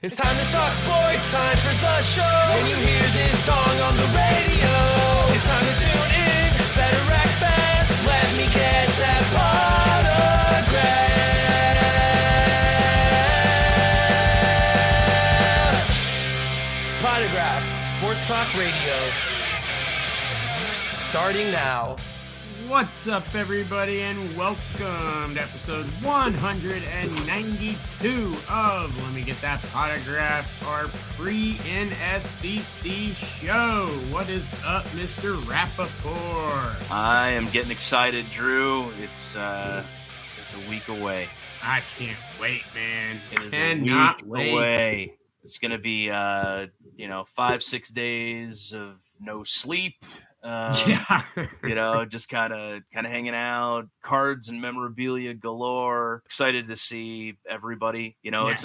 It's time to talk sports, time for the show. When you hear this song on the radio, it's time to tune in, better act fast. Let me get that autograph. Potograph, Sports Talk Radio. Starting now. What's up, everybody, and welcome to episode 192 of Let Me Get That Potograph, our pre-NSCC show. What is up, Mr. Rappaport? I am getting excited, Drew. It's a week away. I can't wait, man. It is a week away. It's going to be, 5-6 days of no sleep. Just kind of hanging out, cards and memorabilia galore. Excited to see everybody. Yes. It's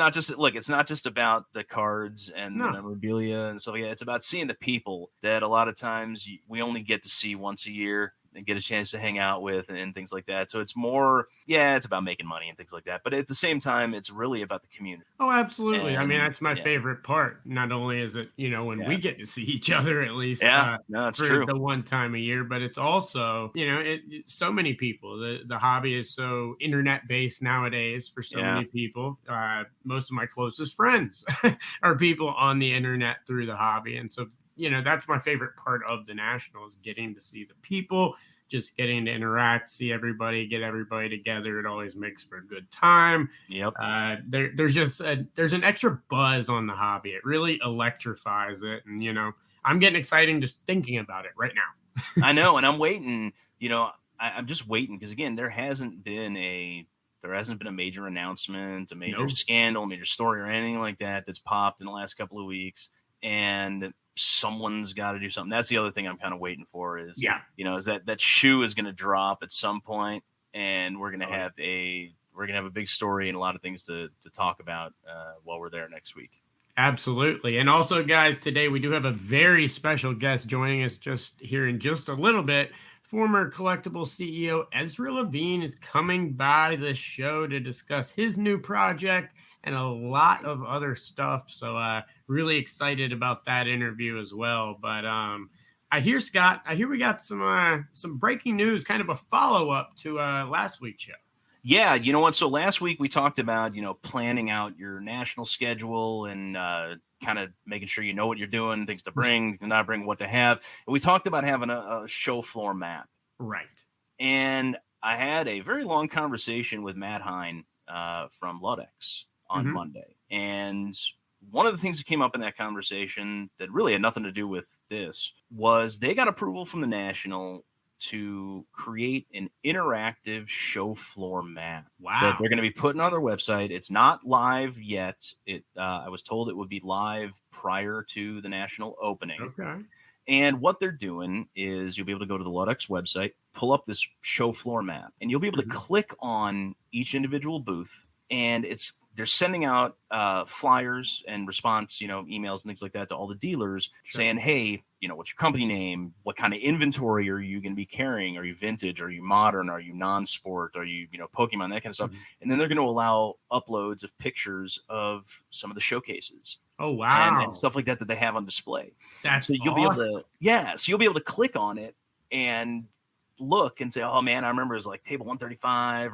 not just about the cards and the memorabilia and stuff like that. It's about seeing the people that a lot of times we only get to see once a year and get a chance to hang out with and things like that. So it's more, it's about making money and things like that. But at the same time, it's really about the community. Oh, absolutely. And, that's my favorite part. Not only is it, when we get to see each other at least it's for true. The one time a year, but it's also, so many people. The hobby is so internet based nowadays for so many people. Most of my closest friends are people on the internet through the hobby. And so, that's my favorite part of the National is getting to see the people, just getting to interact, see everybody, get everybody together. It always makes for a good time. Yep. There's an extra buzz on the hobby. It really electrifies it. And, I'm getting excited just thinking about it right now. I know. And I'm waiting, I'm just waiting because, again, there hasn't been a major announcement, a major scandal, a major story or anything like that that's popped in the last couple of weeks. And someone's got to do something. That's the other thing I'm kind of waiting for is, is that shoe is going to drop at some point, and we're going to have a big story and a lot of things to talk about while we're there next week. Absolutely. And also, guys, today we do have a very special guest joining us just here in just a little bit. Former Collectible CEO Ezra Levine is coming by the show to discuss his new project and a lot of other stuff. So really excited about that interview as well. But I hear, Scott, we got some breaking news, kind of a follow-up to last week's show. Yeah, you know what? So last week we talked about, planning out your national schedule and kind of making sure you know what you're doing, things to bring, not bring, what to have. And we talked about having a show floor map. Right. And I had a very long conversation with Matt Hine from Ludex on Monday. And one of the things that came up in that conversation that really had nothing to do with this was they got approval from the National to create an interactive show floor map. Wow. That they're going to be putting on their website. It's not live yet. I was told it would be live prior to the National opening. Okay. And what they're doing is you'll be able to go to the Ludex website, pull up this show floor map, and you'll be able to click on each individual booth, and they're sending out flyers and response, emails and things like that to all the dealers saying, hey, what's your company name? What kind of inventory are you going to be carrying? Are you vintage? Are you modern? Are you non-sport? Are you, Pokemon, that kind of stuff. And then they're going to allow uploads of pictures of some of the showcases. Oh, wow. And stuff like that they have on display. That's so you'll awesome. be able to, so you'll be able to click on it and look and say, oh man, I remember it was like table 135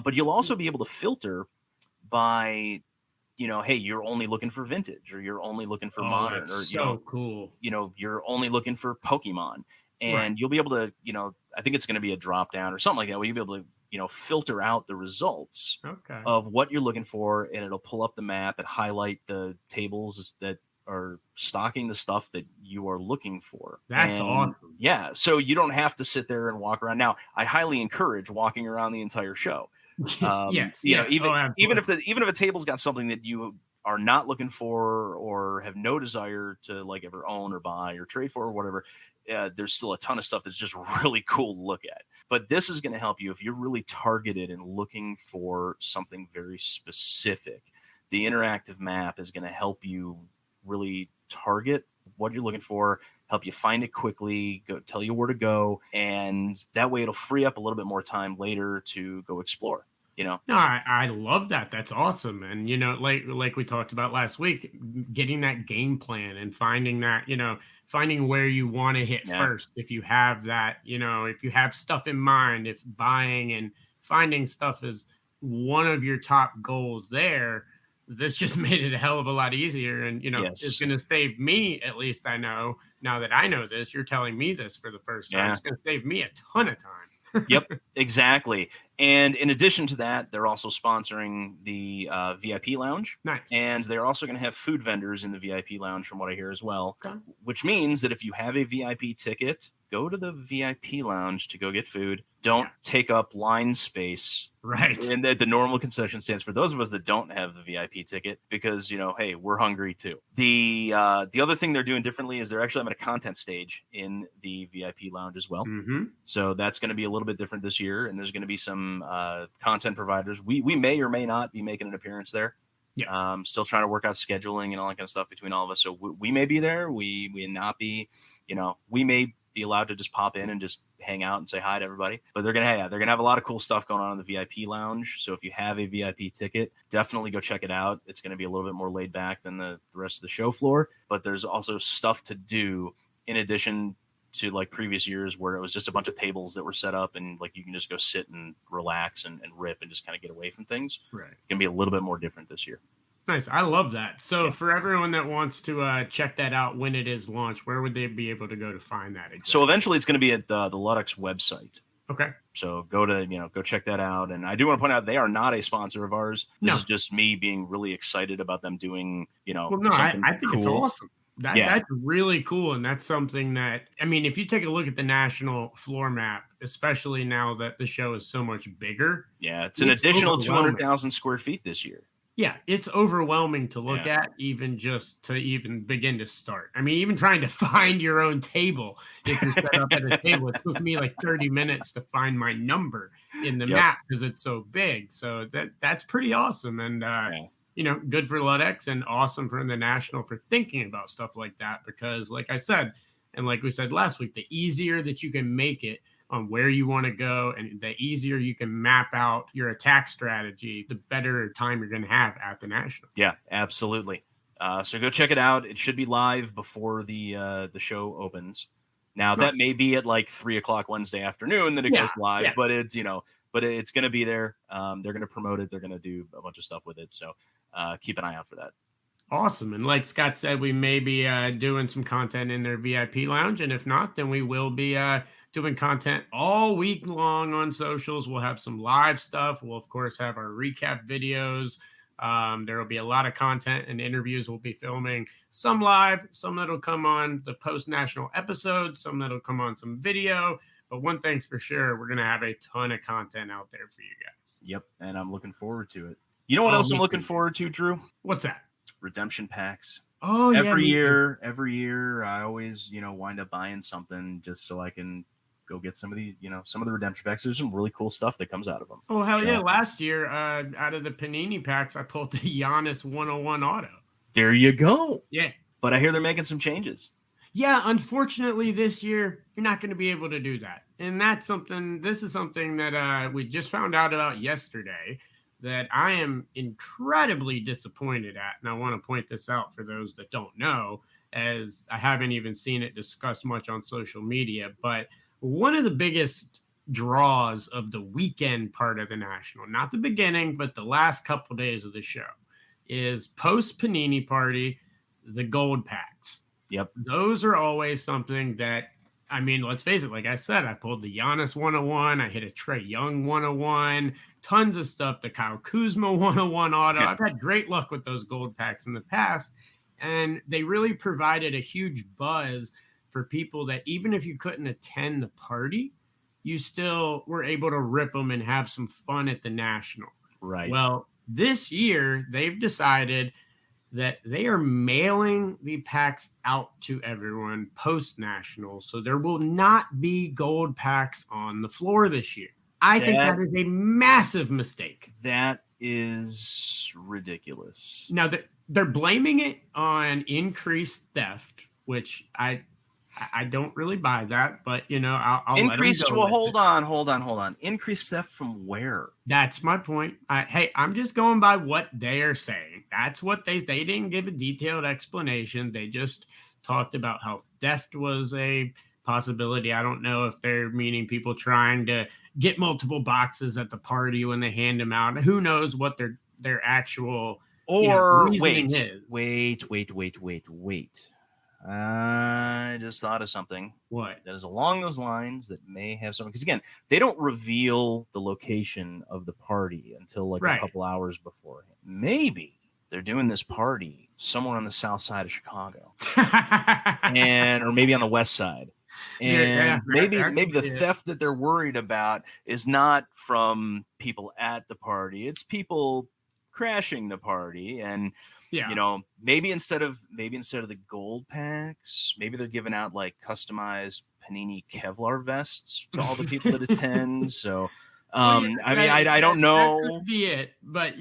but you'll also be able to filter by, hey, you're only looking for vintage, or you're only looking for modern, or cool. You're only looking for Pokemon, and you'll be able to, I think it's going to be a drop down or something like that, where you'll be able to, filter out the results of what you're looking for, and it'll pull up the map and highlight the tables that are stocking the stuff that you are looking for. That's awesome. Yeah, so you don't have to sit there and walk around. Now, I highly encourage walking around the entire show. Yes. Even if a table's got something that you are not looking for or have no desire to ever own or buy or trade for or whatever, there's still a ton of stuff that's just really cool to look at. But this is going to help you if you're really targeted and looking for something very specific. The interactive map is going to help you really target what you're looking for, help you find it quickly, tell you where to go, and that way it'll free up a little bit more time later to go explore. No, I love that. That's awesome. And like we talked about last week, getting that game plan and finding that, finding where you want to hit yeah, first. If you have that, if you have stuff in mind, if buying and finding stuff is one of your top goals there, this just made it a hell of a lot easier. And, it's yes, going to save me, at least I know now that I know this, you're telling me this for the first time. yeah. It's going to save me a ton of time. Yep, exactly. And in addition to that, they're also sponsoring the VIP lounge. Nice. And they're also going to have food vendors in the VIP lounge, from what I hear as well, Okay. which means that if you have a VIP ticket, go to the VIP lounge to go get food. Don't take up line space. Right. And the normal concession stands for those of us that don't have the VIP ticket because, hey, we're hungry too. The other thing they're doing differently is they're actually having a content stage in the VIP lounge as well. Mm-hmm. So that's going to be a little bit different this year. And there's going to be some content providers. We may or may not be making an appearance there. Yeah. Still trying to work out scheduling and all that kind of stuff between all of us. So we may be there. We may not be, we may be allowed to just pop in and just hang out and say hi to everybody. But they're gonna have a lot of cool stuff going on in the VIP lounge. So if you have a VIP ticket, definitely go check it out. It's going to be a little bit more laid back than the rest of the show floor. But there's also stuff to do in addition to like previous years where it was just a bunch of tables that were set up and like you can just go sit and relax and rip and just kind of get away from things. Right. It's gonna be a little bit more different this year. Nice. I love that. So for everyone that wants to check that out when it is launched, where would they be able to go to find that? Exactly? So eventually it's going to be at the Ludex website. Okay. So go check that out. And I do want to point out they are not a sponsor of ours. This is just me being really excited about them doing, something I think cool. it's awesome. That's really cool. And that's something that, I mean, if you take a look at the national floor map, especially now that the show is so much bigger. Yeah. It's an additional 200,000 square feet this year. Yeah, it's overwhelming to look at, even just to even begin to start. I mean, even trying to find your own table, if you're set up at a table, it took me like 30 minutes to find my number in the map because it's so big. So that's pretty awesome. And, good for Ludex and awesome for the National for thinking about stuff like that. Because like I said, and like we said last week, the easier that you can make it on where you want to go and the easier you can map out your attack strategy, the better time you're going to have at the National. Yeah, absolutely. So go check it out. It should be live before the show opens. Now that may be at like 3:00 Wednesday afternoon that it goes live, but it's, but it's going to be there. They're going to promote it. They're going to do a bunch of stuff with it. So keep an eye out for that. Awesome. And like Scott said, we may be doing some content in their VIP lounge. And if not, then we will be doing content all week long on socials. We'll have some live stuff. We'll, of course, have our recap videos. There will be a lot of content and interviews we'll be filming. Some live, some that'll come on the post-national episodes, some that'll come on some video. But one thing's for sure, we're going to have a ton of content out there for you guys. Yep. And I'm looking forward to it. You know what else I'm looking forward to, Drew? What's that? Redemption packs. Oh, every year I always, wind up buying something just so I can go get some of the redemption packs. There's some really cool stuff that comes out of them. Oh, hell yeah. Last year, out of the Panini packs, I pulled the Giannis 101 auto. There you go. Yeah. But I hear they're making some changes. Yeah, unfortunately, this year, you're not going to be able to do that. And this is something that we just found out about yesterday that I am incredibly disappointed at. And I want to point this out for those that don't know, as I haven't even seen it discussed much on social media. But one of the biggest draws of the weekend part of the National, not the beginning, but the last couple of days of the show, is post Panini party, the gold packs. Yep. Those are always something that, I mean, let's face it. Like I said, I pulled the Giannis 101. I hit a Trae Young 101. Tons of stuff. The Kyle Kuzma 101 auto. I've had great luck with those gold packs in the past. And they really provided a huge buzz for people that even if you couldn't attend the party, you still were able to rip them and have some fun at the National. Right. Well, this year, they've decided that they are mailing the packs out to everyone post-national. So there will not be gold packs on the floor this year. I think that is a massive mistake. That is ridiculous. Now, they're blaming it on increased theft, which I I don't really buy that, but I'll let them Increased. go Well, with it. hold on. Increased theft from where? That's my point. Hey, I'm just going by what they are saying. That's what they didn't give a detailed explanation. They just talked about how theft was a possibility. I don't know if they're meaning people trying to get multiple boxes at the party when they hand them out. Who knows what their actual Or reasoning is. wait. I just thought of something What? that is along those lines that may have something. Because again, they don't reveal the location of the party until like Right. a couple hours beforehand. Maybe they're doing this party somewhere on the south side of Chicago, or maybe on the west side. And maybe the theft that they're worried about is not from people at the party; it's people crashing the party. And maybe instead of the gold packs, maybe they're giving out like customized Panini Kevlar vests to all the people that attend. So I don't know. That could be it, but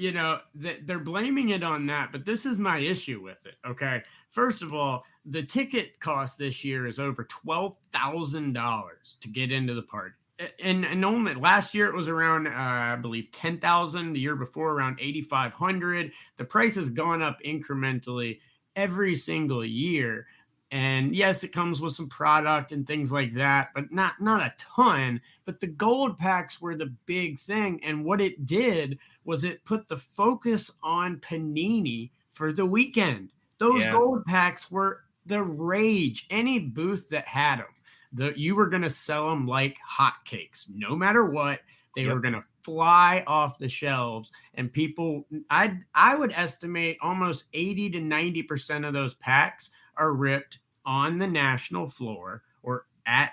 they're blaming it on that. But this is my issue with it. Okay, first of all, the ticket cost this year is over $12,000 to get into the party. And only last year it was around I believe 10,000. The year before around 8,500. The price has gone up incrementally every single year. And yes, it comes with some product and things like that, but not a ton. But the gold packs were the big thing. And what it did was it put the focus on Panini for the weekend. Those gold packs were the rage. Any booth that had them, you were going to sell them like hotcakes, no matter what. They were going to fly off the shelves, and people, I would estimate almost 80 to 90% of those packs are ripped on the national floor or at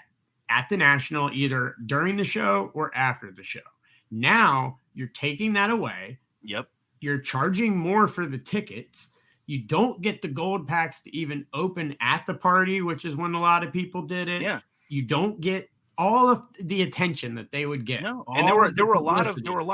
the national, either during the show or after the show. Now you're taking that away. Yep. You're charging more for the tickets. You don't get the gold packs to even open at the party, which is when a lot of people did it. Yeah. You don't get all of the attention that they would get. No. And there were a lot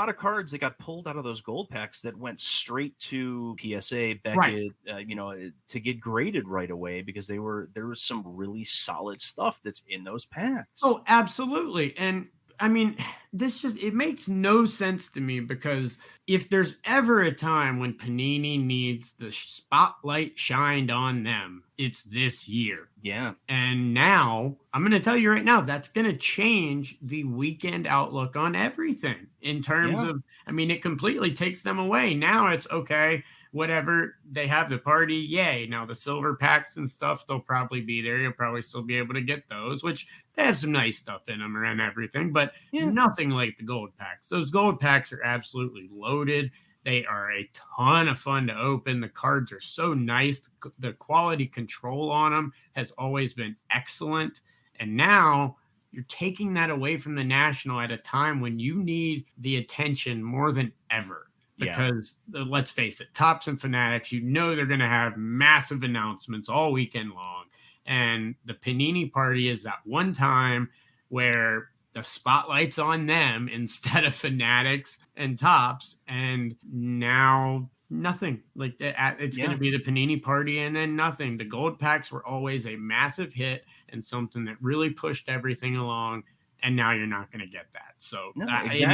of cards that got pulled out of those gold packs that went straight to PSA, Beckett, to get graded right away, because there was some really solid stuff that's in those packs. Oh, absolutely. And I mean, it makes no sense to me, because if there's ever a time when Panini needs the spotlight shined on them, it's this year. Yeah. And now, I'm going to tell you right now, that's going to change the weekend outlook on everything in terms of, it completely takes them away. Now it's okay. Whatever, they have the party, yay. Now the silver packs and stuff, they'll probably be there. You'll probably still be able to get those, which they have some nice stuff in them and everything, but nothing like the gold packs. Those gold packs are absolutely loaded. They are a ton of fun to open. The cards are so nice. The quality control on them has always been excellent. And now you're taking that away from the national at a time when you need the attention more than ever. Because let's face it, Topps and Fanatics, they're going to have massive announcements all weekend long. And the Panini party is that one time where the spotlight's on them instead of Fanatics and Topps. And now nothing. Like it's going to be the Panini party and then nothing. The gold packs were always a massive hit and something that really pushed everything along. And now you're not going to get that. So in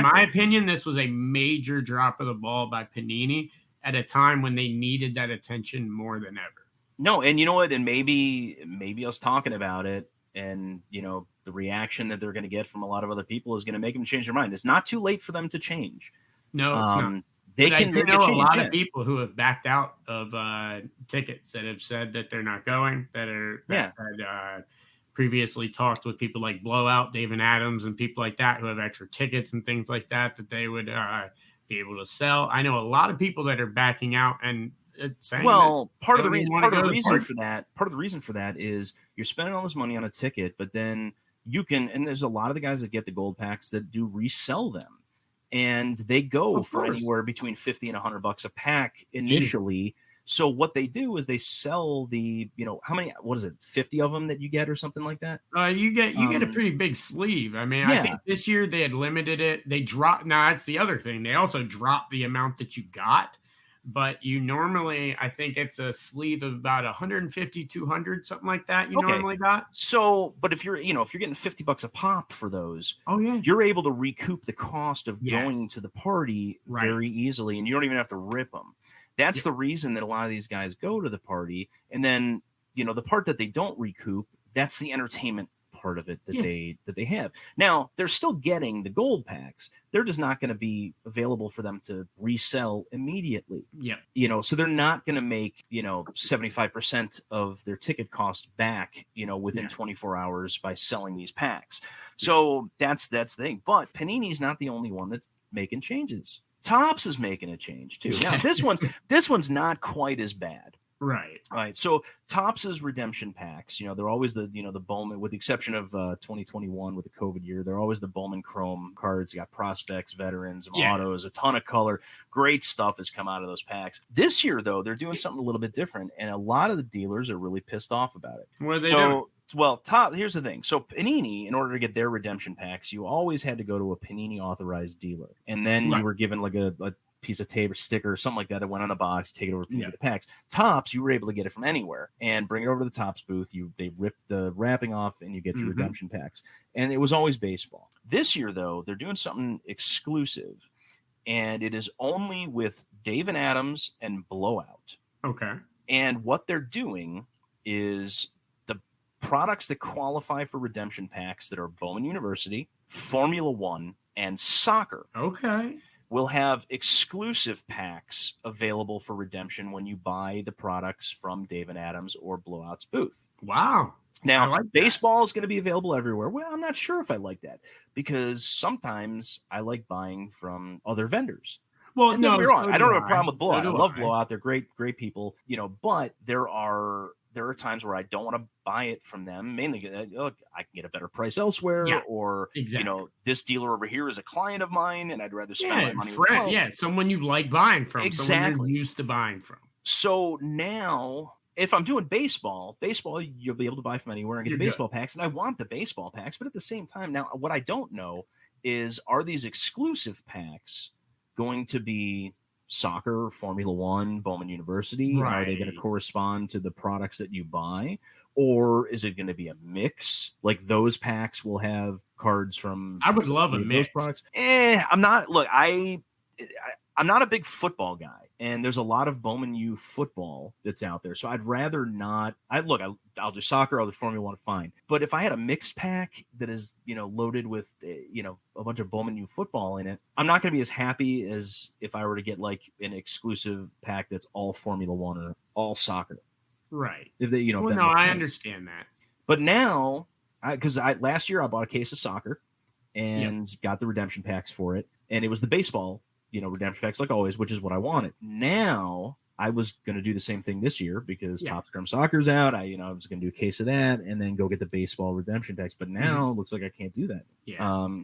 my opinion, this was a major drop of the ball by Panini at a time when they needed that attention more than ever. No, and you know what? And maybe us talking about it and, the reaction that they're going to get from a lot of other people is going to make them change their mind. It's not too late for them to change. No, it's not. I know a lot of people who have backed out of tickets that have said that they're not going, that previously talked with people like Blowout, David Adams, and people like that who have extra tickets and things like that that they would be able to sell. I know a lot of people that are backing out and saying, well, part of the reason for that is you're spending all this money on a ticket, but then you can, and there's a lot of the guys that get the gold packs that do resell them, and they go for anywhere between $50 and $100 a pack initially. So what they do is they sell the, how many, what is it, 50 of them that you get or something like that? You get a pretty big sleeve. I think this year they had limited it. They dropped. Now that's the other thing. They also dropped the amount that you got, but you normally, I think it's a sleeve of about 150, 200, something like that. You Okay. normally got. So, but if you're getting $50 a pop for those, Oh yeah. you're able to recoup the cost of going Yes. to the party Right. very easily, and you don't even have to rip them. That's Yep. the reason that a lot of these guys go to the party, and then the part that they don't recoup, that's the entertainment part of it that they have. Now they're still getting the gold packs. They're just not going to be available for them to resell immediately. Yeah. So they're not going to make 75% of their ticket cost back within 24 hours by selling these packs. So that's the thing. But Panini's not the only one that's making changes. Topps is making a change too. Now this one's not quite as bad. Right. So Topps's redemption packs, they're always the Bowman, with the exception of 2021 with the COVID year, they're always the Bowman Chrome cards. You got prospects, veterans, autos, a ton of color. Great stuff has come out of those packs. This year, though, they're doing something a little bit different, and a lot of the dealers are really pissed off about it. What are they doing? Well, here's the thing. So Panini, in order to get their redemption packs, you always had to go to a Panini authorized dealer, and then you were given like a piece of tape or sticker or something like that went on the box, take it over to the packs. Topps, you were able to get it from anywhere and bring it over to the Topps booth. They rip the wrapping off and you get your redemption packs. And it was always baseball. This year, though, they're doing something exclusive, and it is only with Dave and Adams and Blowout. Okay. And what they're doing is the products that qualify for redemption packs that are Bowman University, Formula One, and soccer. Okay. We'll have exclusive packs available for redemption when you buy the products from Dave and Adams or Blowout's booth. Wow. Now, baseball is going to be available everywhere. Well, I'm not sure if I like that, because sometimes I like buying from other vendors. Well, and no, don't get me wrong. I don't have a problem with Blowout. I love Blowout. They're great people, but there are times where I don't want to buy it from them, mainly look, I can get a better price elsewhere, or this dealer over here is a client of mine, and I'd rather spend my money with someone you like buying from, exactly, someone you're used to buying from. So now, if I'm doing baseball, you'll be able to buy from anywhere and get the baseball packs, and I want the baseball packs, but at the same time, now what I don't know is, are these exclusive packs going to be soccer, Formula One, Bowman University? Right. Are they going to correspond to the products that you buy? Or is it going to be a mix? Like those packs will have cards from... I would love a mix. Those products. I'm not... Look, I'm not a big football guy, and there's a lot of Bowman U football that's out there. So I'd rather not... I'll do soccer, I'll do Formula One, fine. But if I had a mixed pack that is, loaded with, a bunch of Bowman U football in it, I'm not going to be as happy as if I were to get like an exclusive pack that's all Formula One or all soccer. Right. If they, I understand that. But now, because last year I bought a case of soccer and got the redemption packs for it, and it was the baseball, redemption packs like always, which is what I wanted. Now I was going to do the same thing this year because Topps Chrome Soccer's out. I was going to do a case of that and then go get the baseball redemption packs. But now it looks like I can't do that.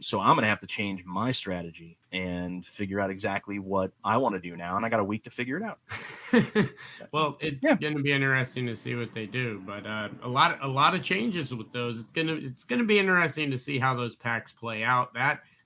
So I'm going to have to change my strategy and figure out exactly what I want to do now. And I got a week to figure it out. Well, it's going to be interesting to see what they do. But a lot of changes with those. It's going to be interesting to see how those packs play out.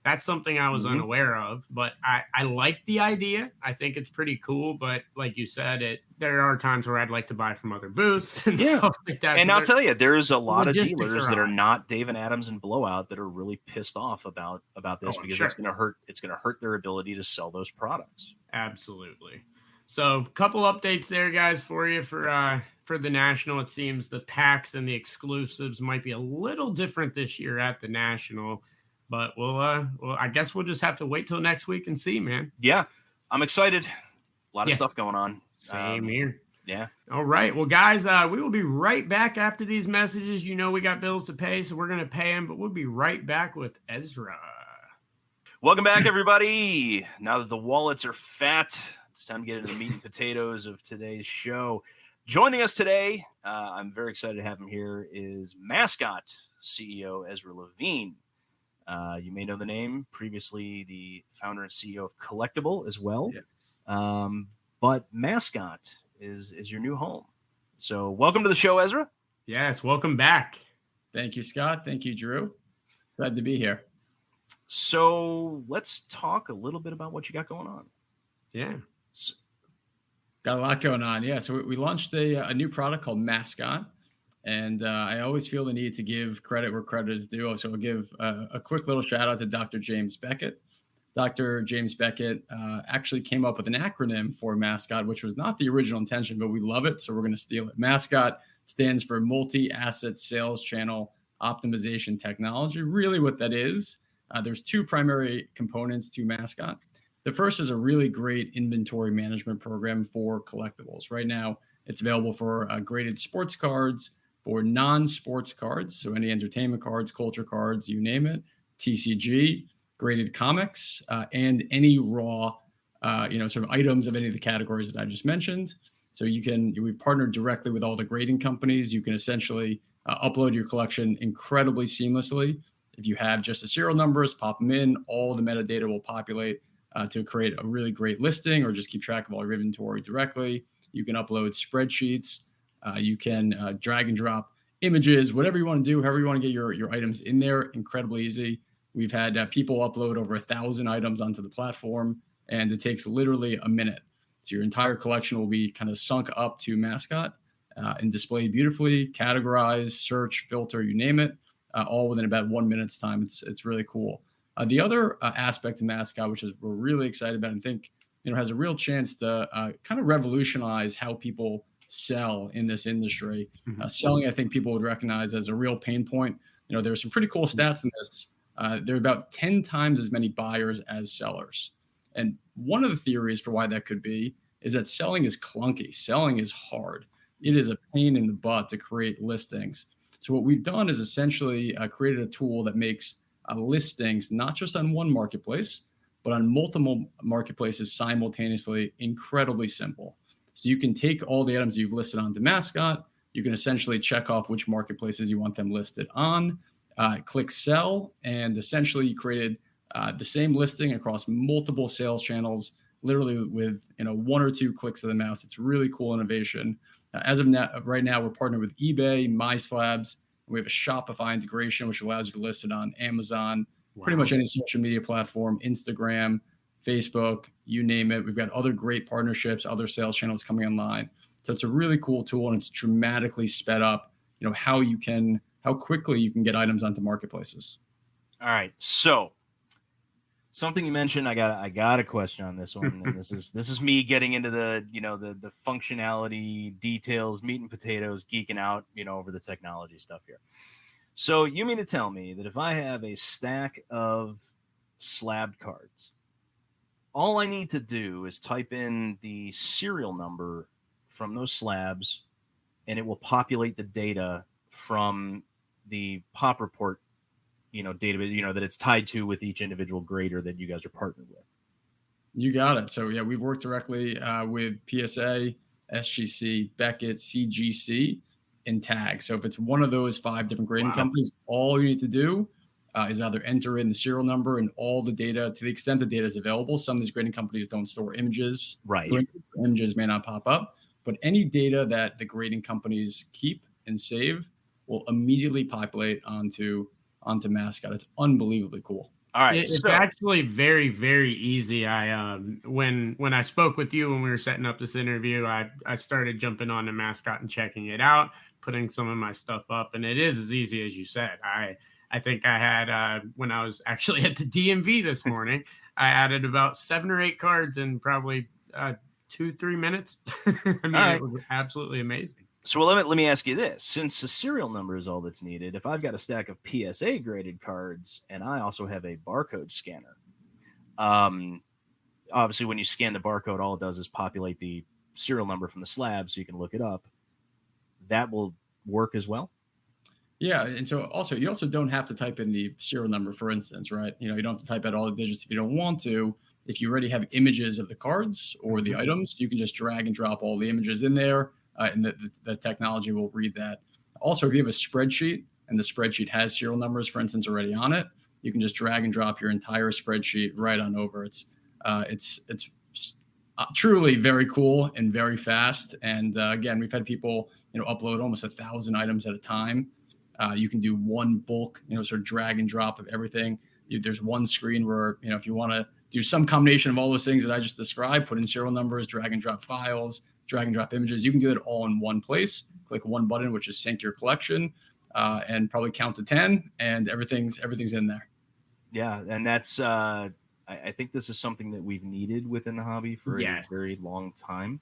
That's something I was unaware of, but I like the idea. I think it's pretty cool, but like you said, there are times where I'd like to buy from other booths and stuff like that. And I'll tell you, there's a lot of dealers that are not Dave and Adams and Blowout that are really pissed off about this because it's going to hurt their ability to sell those products. Absolutely. So a couple updates there, guys, for you for the National. It seems the packs and the exclusives might be a little different this year at the National. But I guess we'll just have to wait till next week and see, man. Yeah, I'm excited. A lot of stuff going on. Same here. Yeah. All right. Well, guys, we will be right back after these messages. We got bills to pay, so we're going to pay them. But we'll be right back with Ezra. Welcome back, everybody. Now that the wallets are fat, it's time to get into the meat and potatoes of today's show. Joining us today, I'm very excited to have him here, is Mascot CEO Ezra Levine. You may know the name, previously the founder and CEO of Collectible as well. Yes. But Mascot is your new home. So welcome to the show, Ezra. Yes, welcome back. Thank you, Scott. Thank you, Drew. Glad to be here. So let's talk a little bit about what you got going on. Yeah. Got a lot going on. Yeah. So we launched a new product called Mascot. And I always feel the need to give credit where credit is due. So I'll give a quick little shout out to Dr. James Beckett. Dr. James Beckett actually came up with an acronym for Mascot, which was not the original intention, but we love it. So we're going to steal it. Mascot stands for Multi-Asset Sales Channel Optimization Technology. Really what that is, there's two primary components to Mascot. The first is a really great inventory management program for collectibles. Right now, it's available for graded sports cards, for non-sports cards, so any entertainment cards, culture cards, you name it, TCG, graded comics, and any raw, sort of items of any of the categories that I just mentioned. So we've partnered directly with all the grading companies. You can essentially upload your collection incredibly seamlessly. If you have just the serial numbers, pop them in, all the metadata will populate to create a really great listing or just keep track of all your inventory directly. You can upload spreadsheets. You can drag and drop images, whatever you want to do, however you want to get your items in there, incredibly easy. We've had people upload over 1,000 items onto the platform, and it takes literally a minute. So your entire collection will be kind of sunk up to Mascot and displayed beautifully, categorized, search, filter, you name it, all within about 1 minute's time. It's really cool. The other aspect of Mascot, which is we're really excited about and think has a real chance to kind of revolutionize how people sell in this industry. Selling, I think people would recognize as a real pain point. There's some pretty cool stats in this. There are about 10 times as many buyers as sellers. And one of the theories for why that could be is that selling is clunky. Selling is hard. It is a pain in the butt to create listings. So what we've done is essentially created a tool that makes listings not just on one marketplace, but on multiple marketplaces simultaneously, incredibly simple. So you can take all the items you've listed onto Mascot. You can essentially check off which marketplaces you want them listed on, click sell, and essentially you created the same listing across multiple sales channels, literally with 1 or 2 clicks of the mouse. It's really cool innovation. As of now, right now, we're partnered with eBay, MySlabs. We have a Shopify integration, which allows you to list it on Amazon, pretty much any social media platform, Instagram, Facebook, you name it. We've got other great partnerships, other sales channels coming online. So it's a really cool tool, and it's dramatically sped up, how quickly you can get items onto marketplaces. All right. So something you mentioned, I got a question on this one. And this is me getting into the functionality details, meat and potatoes, geeking out, over the technology stuff here. So you mean to tell me that if I have a stack of slabbed cards, all I need to do is type in the serial number from those slabs, and it will populate the data from the pop report, database, that it's tied to with each individual grader that you guys are partnered with? You got it. So yeah, we've worked directly with PSA, SGC, Beckett, CGC, and TAG. So if it's one of those 5 different grading companies, all you need to do is either enter in the serial number and all the data to the extent the data is available. Some of these grading companies don't store images. Right. Images may not pop up, but any data that the grading companies keep and save will immediately populate onto Mascot. It's unbelievably cool. All right. It's actually very, very easy. When I spoke with you when we were setting up this interview, I started jumping on the Mascot and checking it out, putting some of my stuff up, and it is as easy as you said. I think I had when I was actually at the DMV this morning, I added about 7 or 8 cards in probably 2-3 minutes. It was absolutely amazing. So let me ask you this. Since the serial number is all that's needed, if I've got a stack of PSA graded cards and I also have a barcode scanner, obviously when you scan the barcode, all it does is populate the serial number from the slab so you can look it up. That will work as well? Yeah, and so you also don't have to type in the serial number, for instance, right? You don't have to type out all the digits if you don't want to. If you already have images of the cards or the items, you can just drag and drop all the images in there. And the technology will read that. Also, if you have a spreadsheet and the spreadsheet has serial numbers, for instance, already on it, you can just drag and drop your entire spreadsheet right on over. It's truly very cool and very fast. And again, we've had people upload almost 1,000 items at a time. You can do one bulk, sort of drag and drop of everything. There's one screen where if you want to do some combination of all those things that I just described, put in serial numbers, drag and drop files, drag and drop images. You can do it all in one place. Click one button, which is sync your collection, and probably count to 10, and everything's in there. Yeah, and that's I think this is something that we've needed within the hobby for a very long time.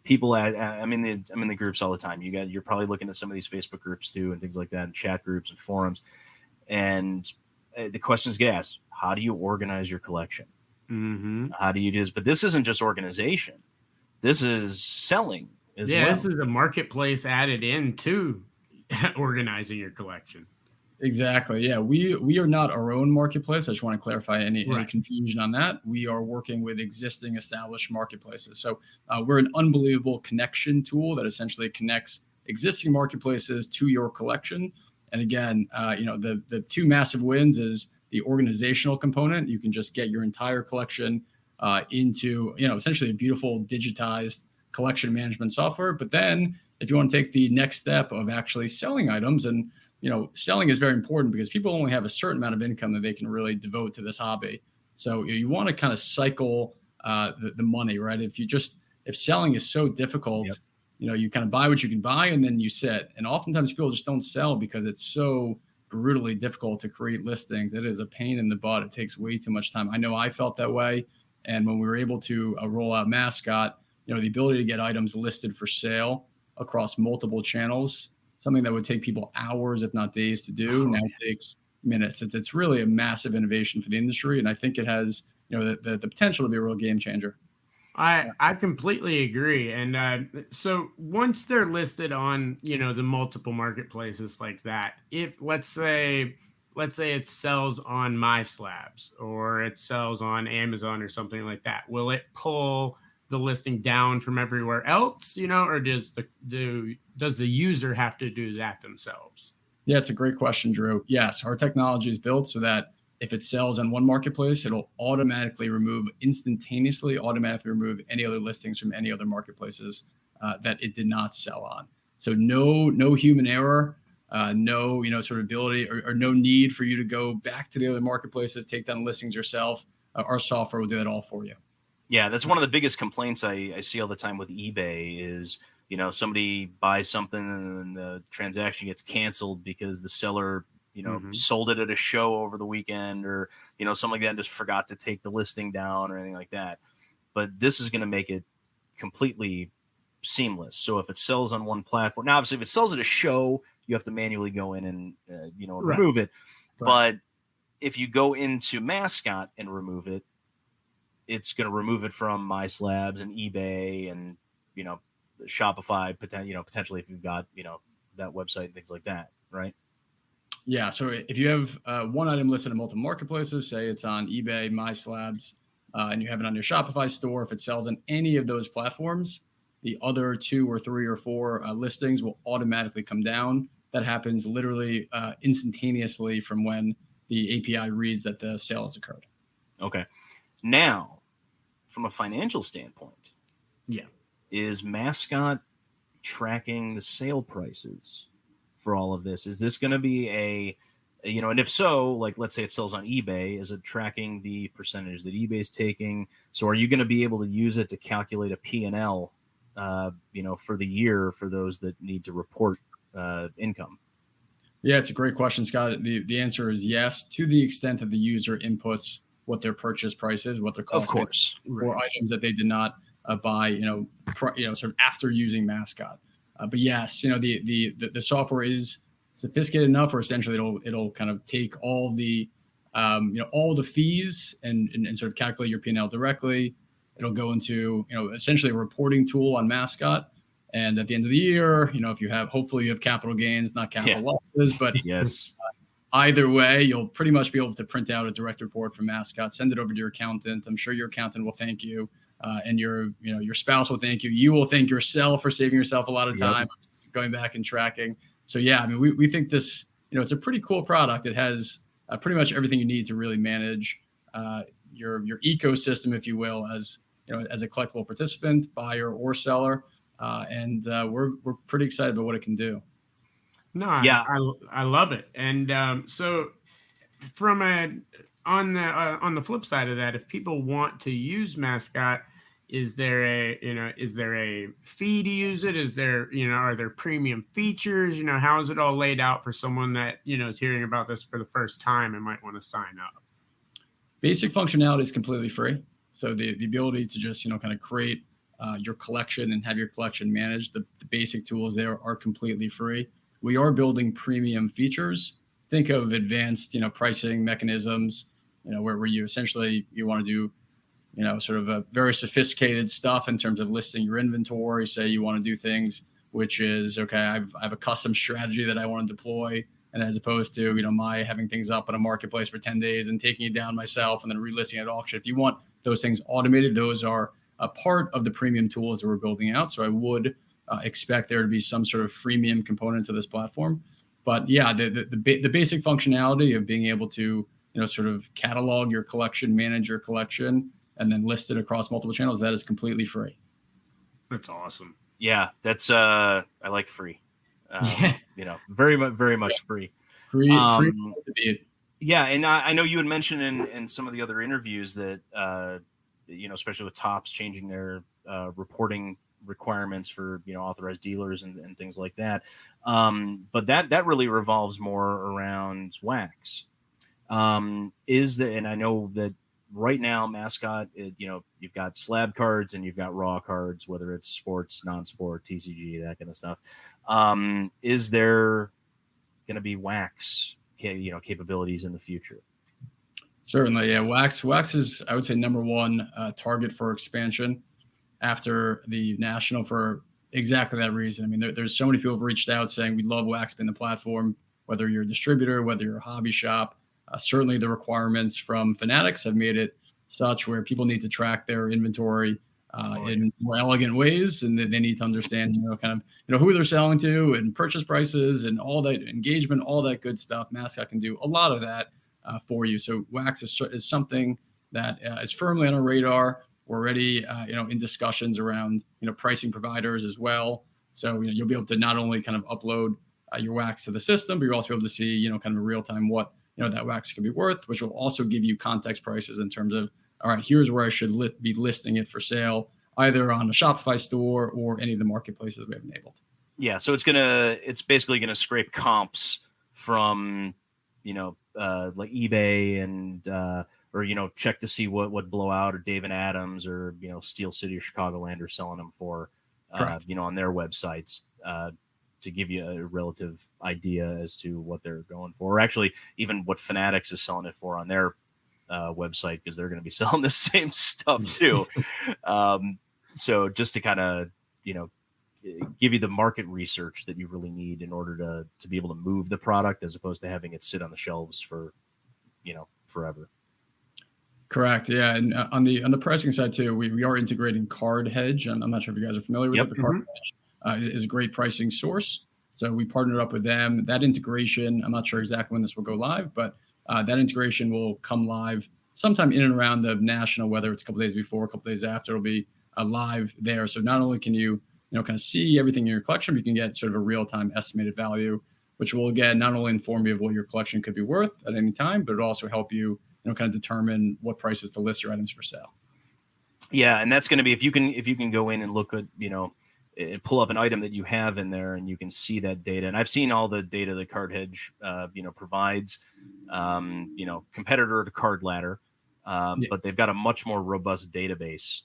People I'm in the groups all the time. You're probably looking at some of these Facebook groups too, and things like that, and chat groups and forums. And the questions get asked: how do you organize your collection? Mm-hmm. How do you do this? But this isn't just organization. This is selling as well. This is a marketplace added into organizing your collection. Exactly. Yeah, we are not our own marketplace. I just want to clarify any confusion on that. We are working with existing established marketplaces. So we're an unbelievable connection tool that essentially connects existing marketplaces to your collection. And again, the two massive wins is the organizational component. You can just get your entire collection into essentially a beautiful digitized collection management software. But then if you want to take the next step of actually selling items, and selling is very important because people only have a certain amount of income that they can really devote to this hobby. So you want to kind of cycle the money, right? If selling is so difficult, you kind of buy what you can buy and then you sit. And oftentimes people just don't sell because it's so brutally difficult to create listings. It is a pain in the butt. It takes way too much time. I know I felt that way. And when we were able to roll out Mascot, the ability to get items listed for sale across multiple channels, something that would take people hours, if not days, to do, now takes minutes. It's really a massive innovation for the industry, and I think it has the potential to be a real game changer. I completely agree. And so once they're listed on the multiple marketplaces like that, if let's say it sells on MySlabs or it sells on Amazon or something like that, will it pull the listing down from everywhere else, or does the user have to do that themselves? Yeah, it's a great question, Drew. Yes, our technology is built so that if it sells on one marketplace, it'll instantaneously remove any other listings from any other marketplaces that it did not sell on. So no human error, no sort of ability or no need for you to go back to the other marketplaces, take down listings yourself. Our software will do that all for you. Yeah, that's one of the biggest complaints I see all the time with eBay is, somebody buys something and the transaction gets canceled because the seller, sold it at a show over the weekend or, something like that and just forgot to take the listing down or anything like that. But this is going to make it completely seamless. So if it sells on one platform, now obviously if it sells at a show, you have to manually go in and, remove it. Right. But if you go into Mascot and remove it, it's going to remove it from MySlabs and eBay and, Shopify, potentially if you've got, that website and things like that. Right. Yeah. So if you have one item listed in multiple marketplaces, say it's on eBay, MySlabs, and you have it on your Shopify store, if it sells on any of those platforms, the other 2 or 3 or 4 listings will automatically come down. That happens literally instantaneously from when the API reads that the sale has occurred. Okay. Now, from a financial standpoint, is Mascot tracking the sale prices for all of this? Is this going to be and if so, like, let's say it sells on eBay, is it tracking the percentage that eBay's taking? So are you going to be able to use it to calculate a P&L, for the year for those that need to report income? Yeah, it's a great question, Scott. The answer is yes, to the extent that the user inputs what their purchase price is, what their cost is for items that they did not buy, sort of after using Mascot. But yes, the software is sophisticated enough, or essentially it'll kind of take all the all the fees and sort of calculate your P&L directly. It'll go into essentially a reporting tool on Mascot, and at the end of the year, if you have, hopefully you have capital gains, not capital losses, but yes. Either way, you'll pretty much be able to print out a direct report from Mascot, send it over to your accountant. I'm sure your accountant will thank you, and your spouse will thank you. You will thank yourself for saving yourself a lot of time going back and tracking. So yeah, I mean, we think this, it's a pretty cool product. It has pretty much everything you need to really manage your ecosystem, if you will, as as a collectible participant, buyer or seller, and we're pretty excited about what it can do. No, I love it. And so on the flip side of that, if people want to use Mascot, is there a fee to use it? Is there, are there premium features? How is it all laid out for someone that, is hearing about this for the first time and might want to sign up? Basic functionality is completely free. So the ability to just, kind of create your collection and have your collection managed, the basic tools there are completely free. We are building premium features. Think of advanced, pricing mechanisms, where you essentially, you want to do, sort of a very sophisticated stuff in terms of listing your inventory. Say you want to do things, which is, okay, I have a custom strategy that I want to deploy. And as opposed to, my having things up on a marketplace for 10 days and taking it down myself and then relisting at auction. If you want those things automated, those are a part of the premium tools that we're building out. So I would expect there to be some sort of freemium component to this platform. But yeah, the basic functionality of being able to, sort of catalog your collection, manage your collection, and then list it across multiple channels, that is completely free. That's awesome. Yeah, that's I like free. Very much free. Free. Yeah, and I know you had mentioned in some of the other interviews that especially with Topps changing their reporting requirements for authorized dealers and things like that. But that really revolves more around wax. And I know that right now Mascot, you've got slab cards and you've got raw cards, whether it's sports, non-sport, TCG, that kind of stuff. Is there going to be wax, capabilities in the future? Certainly, yeah. Wax is, I would say, number one target for expansion after the national for exactly that reason. I mean, there's so many people who've reached out saying we love wax being the platform, whether you're a distributor, whether you're a hobby shop. Certainly, the requirements from Fanatics have made it such where people need to track their inventory in more elegant ways, and they need to understand, who they're selling to and purchase prices and all that engagement, all that good stuff. Mascot can do a lot of that for you. So wax is something that is firmly on our radar. We're already, in discussions around, pricing providers as well. So you'll be able to not only kind of upload your wax to the system, but you'll also be able to see, kind of in real time what that wax could be worth, which will also give you context prices in terms of, all right, here's where I should be listing it for sale, either on a Shopify store or any of the marketplaces that we have enabled. Yeah, so it's basically gonna scrape comps from like eBay and or check to see what Blowout or David Adams or Steel City or Chicagoland are selling them for, on their websites, to give you a relative idea as to what they're going for, or actually even what Fanatics is selling it for on their website, because they're going to be selling the same stuff too. So just to kind of, give you the market research that you really need in order to be able to move the product, as opposed to having it sit on the shelves for, forever. Correct. Yeah. And on the pricing side too, we are integrating Card Hedge. I'm not sure if you guys are familiar with it, but Card Hedge is a great pricing source. So we partnered up with them. That integration, I'm not sure exactly when this will go live, but that integration will come live sometime in and around the national, whether it's a couple days before, a couple days after, it'll be live there. So not only can you, kind of see everything in your collection, but you can get sort of a real-time estimated value, which will, again, not only inform you of what your collection could be worth at any time, but it'll also help you, kind of determine what prices to list your items for sale. Yeah, and that's going to be if you can go in and look at, and pull up an item that you have in there, and you can see that data. And I've seen all the data that Card Hedge, provides, competitor to Card Ladder, Yes. but they've got a much more robust database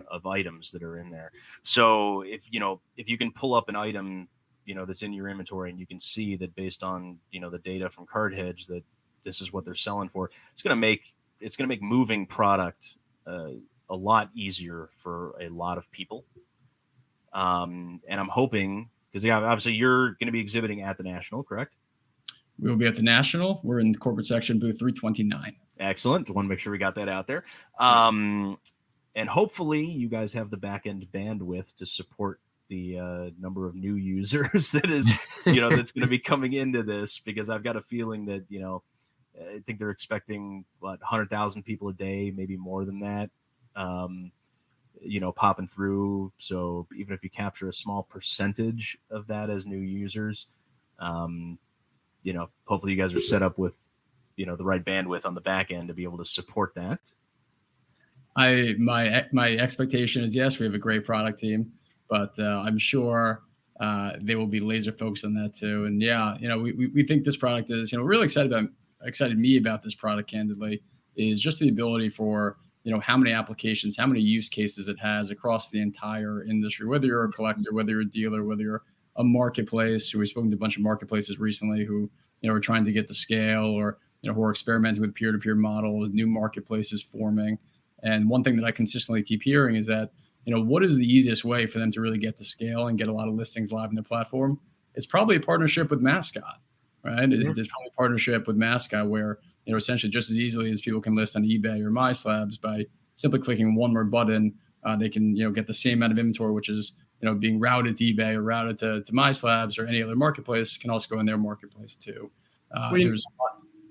of items that are in there. So if you can pull up an item, that's in your inventory, and you can see that based on, the data from Card Hedge that this is what they're selling for, it's going to make moving product a lot easier for a lot of people. And I'm hoping, because obviously you're going to be exhibiting at the National, correct? We will be at the National. We're in the corporate section, booth 329. Excellent. Want to make sure we got that out there. And hopefully you guys have the back end bandwidth to support the number of new users that is, that's going to be coming into this, because I've got a feeling that, I think they're expecting 100,000 people a day, maybe more than that. Popping through. So even if you capture a small percentage of that as new users, hopefully you guys are set up with, the right bandwidth on the back end to be able to support that. My expectation is yes, we have a great product team, but I'm sure they will be laser focused on that too. And yeah, we think this product is, really excited me about this product, candidly, is just the ability for, how many applications, how many use cases it has across the entire industry, whether you're a collector, whether you're a dealer, whether you're a marketplace. We've spoken to a bunch of marketplaces recently who, are trying to get to scale, or, who are experimenting with peer-to-peer models, new marketplaces forming. And one thing that I consistently keep hearing is that, what is the easiest way for them to really get to scale and get a lot of listings live in their platform? It's probably a partnership with Mascot, right? Yeah. There's probably a partnership with Mascot where, essentially just as easily as people can list on eBay or MySlabs by simply clicking one more button, they can, get the same amount of inventory, which is, being routed to eBay or routed to MySlabs or any other marketplace, can also go in their marketplace too.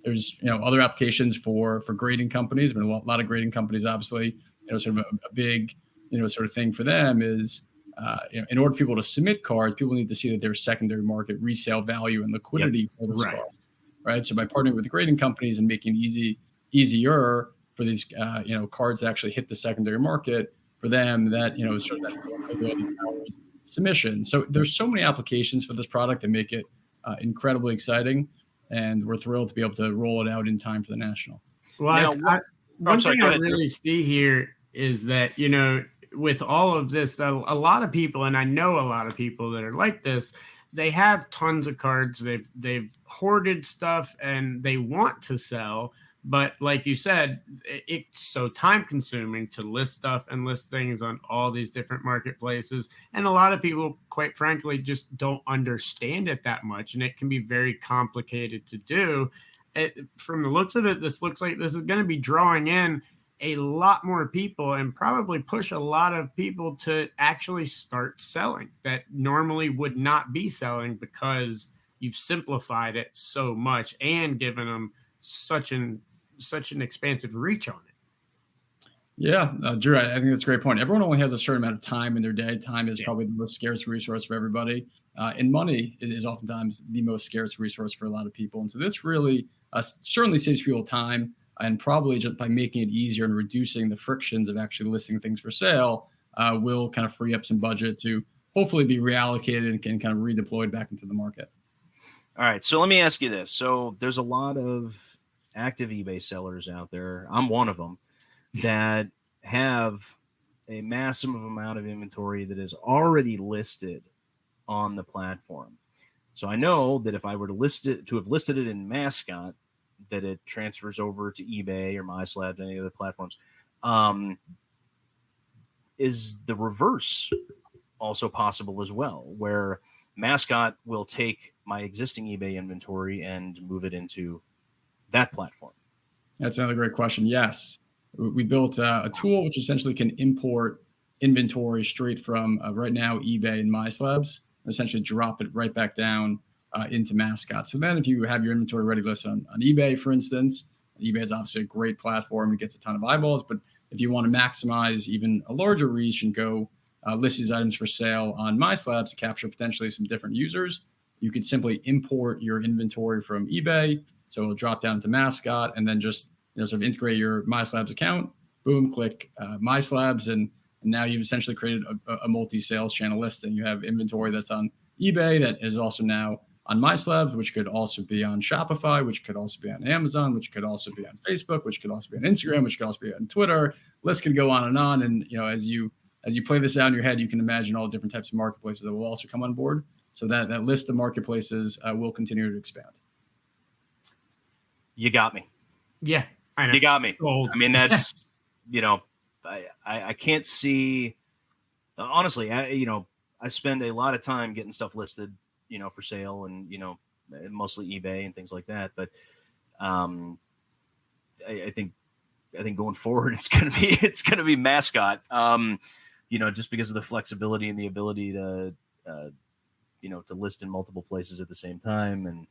There's other applications for grading companies. But a lot of grading companies, obviously, sort of a big sort of thing for them is in order for people to submit cards, people need to see that there's secondary market resale value and liquidity for those cards, right? So by partnering with the grading companies and making it easier for these cards to actually hit the secondary market for them, that sort of that formula powers submission. So there's so many applications for this product that make it incredibly exciting. And we're thrilled to be able to roll it out in time for the national. Well, one thing I really see here is that, with all of this, that a lot of people, and I know a lot of people that are like this, they have tons of cards. They've hoarded stuff and they want to sell. But like you said, it's so time consuming to list stuff and list things on all these different marketplaces. And a lot of people, quite frankly, just don't understand it that much. And it can be very complicated to do. From the looks of it, this looks like this is going to be drawing in a lot more people and probably push a lot of people to actually start selling that normally would not be selling, because you've simplified it so much and given them such an expansive reach on it. Yeah, Drew, I think that's a great point. Everyone only has a certain amount of time in their day. Time is probably the most scarce resource for everybody. And money is oftentimes the most scarce resource for a lot of people. And so this really certainly saves people time, and probably just by making it easier and reducing the frictions of actually listing things for sale, will kind of free up some budget to hopefully be reallocated and can kind of redeployed back into the market. All right. So let me ask you this. So there's a lot of active eBay sellers out there. I'm one of them that have a massive amount of inventory that is already listed on the platform. So I know that if I were to have listed it in Mascot, that it transfers over to eBay or MySlabs, any other platforms. Is the reverse also possible as well, where Mascot will take my existing eBay inventory and move it into that platform? That's another great question. Yes. We built a tool which essentially can import inventory straight from right now eBay and MySlabs, and essentially drop it right back down into Mascot. So then if you have your inventory ready listed on eBay, for instance, eBay is obviously a great platform. It gets a ton of eyeballs. But if you want to maximize even a larger reach and go list these items for sale on MySlabs to capture potentially some different users, you could simply import your inventory from eBay. So it'll drop down to Mascot, and then just sort of integrate your MySlabs account. Boom, click MySlabs, and now you've essentially created a multi-sales channel listing. You have inventory that's on eBay that is also now on MySlabs, which could also be on Shopify, which could also be on Amazon, which could also be on Facebook, which could also be on Instagram, which could also be on Twitter. List could go on and on. And as you play this out in your head, you can imagine all different types of marketplaces that will also come on board. So that list of marketplaces will continue to expand. You got me. Yeah, I know. You got me. Old. I mean, that's I can't see. Honestly, I spend a lot of time getting stuff listed, for sale, and mostly eBay and things like that. But I think going forward, it's gonna be Mascot. Just because of the flexibility and the ability to to list in multiple places at the same time, and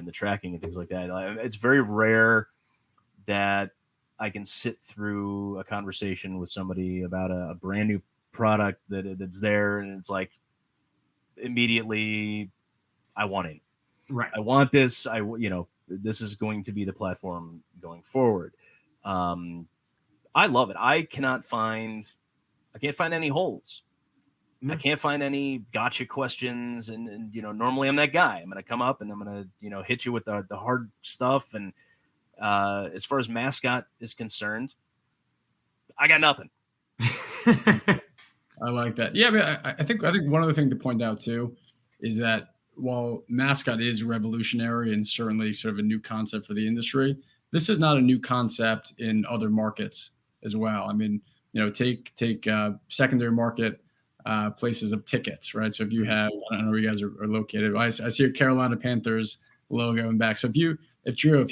the tracking and things like that. It's very rare that I can sit through a conversation with somebody about a brand new product that's there, and it's like immediately I want it. Right. I want this. This is going to be the platform going forward. I love it. I can't find any holes. No. I can't find any gotcha questions. And normally I'm that guy. I'm going to come up and I'm going to, hit you with the hard stuff. And as far as Mascot is concerned, I got nothing. I like that. Yeah, but I think one other thing to point out too is that while Mascot is revolutionary and certainly sort of a new concept for the industry, this is not a new concept in other markets as well. I mean, take secondary market places of tickets, right? So if you have, I don't know where you guys are located. I see a Carolina Panthers logo in back. So if you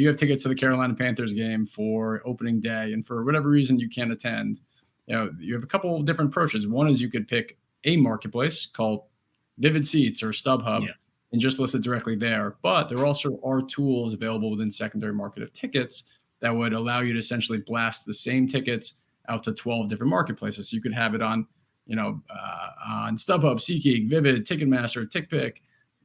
have tickets to the Carolina Panthers game for opening day and for whatever reason you can't attend, you have a couple of different approaches. One is you could pick a marketplace called Vivid Seats or StubHub and just list it directly there. But there also are tools available within secondary market of tickets that would allow you to essentially blast the same tickets out to 12 different marketplaces. So you could have it on, on StubHub, SeatGeek, Vivid, Ticketmaster, TickPick,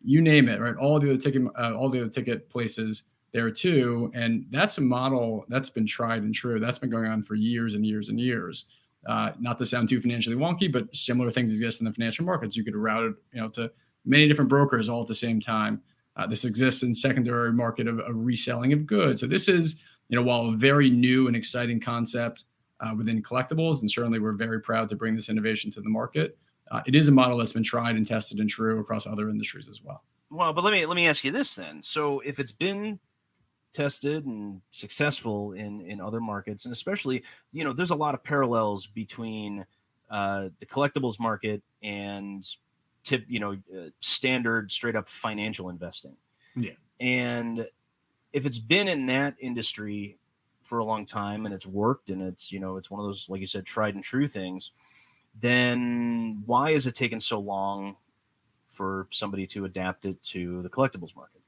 you name it, right? All the other ticket places there too. And that's a model that's been tried and true. That's been going on for years and years and years. Not to sound too financially wonky, but similar things exist in the financial markets. You could route it, to many different brokers all at the same time. This exists in secondary market of reselling of goods. So this is, while a very new and exciting concept within collectibles, and certainly we're very proud to bring this innovation to the market. It is a model that's been tried and tested and true across other industries as well. Well, but let me ask you this then. So if it's been tested and successful in other markets, and especially, there's a lot of parallels between the collectibles market and standard straight up financial investing. Yeah. And if it's been in that industry for a long time and it's worked and it's, it's one of those, like you said, tried and true things, then why is it taking so long for somebody to adapt it to the collectibles market?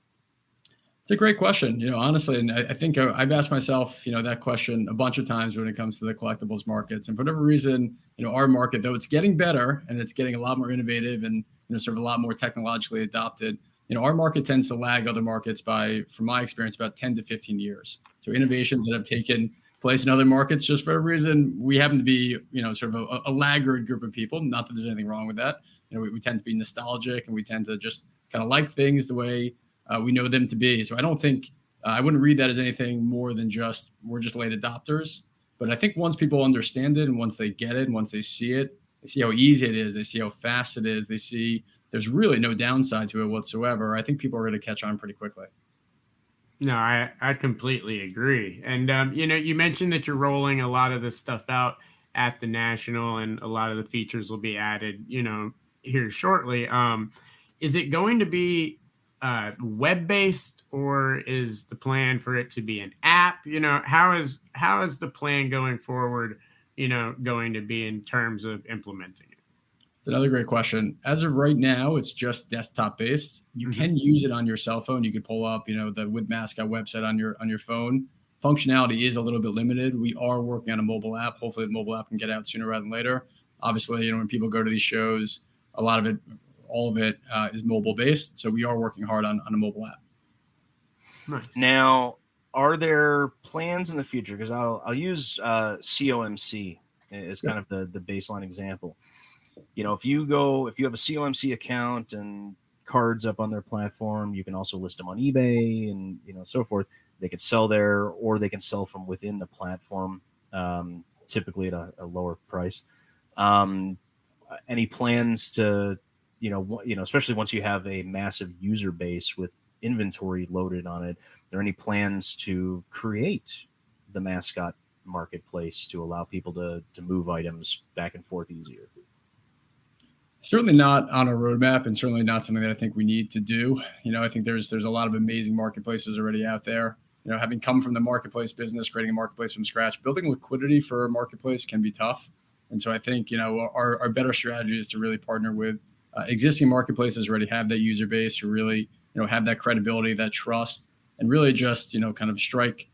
It's a great question, honestly. And I think I've asked myself, that question a bunch of times when it comes to the collectibles markets. And for whatever reason, our market, though it's getting better and it's getting a lot more innovative and, sort of a lot more technologically adopted, our market tends to lag other markets by, from my experience, about 10 to 15 years. So innovations that have taken place in other markets, just for a reason, we happen to be, sort of a laggard group of people. Not that there's anything wrong with that. We tend to be nostalgic and we tend to just kind of like things the way we know them to be. So I don't think, I wouldn't read that as anything more than we're just late adopters. But I think once people understand it and once they get it and once they see it, they see how easy it is, they see how fast it is, they see there's really no downside to it whatsoever. I think people are going to catch on pretty quickly. No, I completely agree. And, you mentioned that you're rolling a lot of this stuff out at the National and a lot of the features will be added, here shortly. Is it going to be web-based or is the plan for it to be an app? How is the plan going forward, going to be in terms of implementing it? It's another great question. As of right now, it's just desktop based. You can use it on your cell phone. You could pull up, the With Mascot website on your phone. Functionality is a little bit limited. We are working on a mobile app. Hopefully the mobile app can get out sooner rather than later. Obviously, when people go to these shows, a lot of it, all of it is mobile based. So we are working hard on a mobile app. Nice. Now, are there plans in the future? Because I'll use COMC as kind of the baseline example. If you have a COMC account and cards up on their platform, you can also list them on eBay and so forth. They could sell there, or they can sell from within the platform, typically at a lower price. Any plans to, especially once you have a massive user base with inventory loaded on it, are there any plans to create the Mascot marketplace to allow people to move items back and forth easier? Certainly not on our roadmap, and certainly not something that I think we need to do. I think there's a lot of amazing marketplaces already out there. Having come from the marketplace business, creating a marketplace from scratch, building liquidity for a marketplace can be tough. And so I think, our better strategy is to really partner with existing marketplaces who already have that user base, who really, have that credibility, that trust, and really just, kind of strike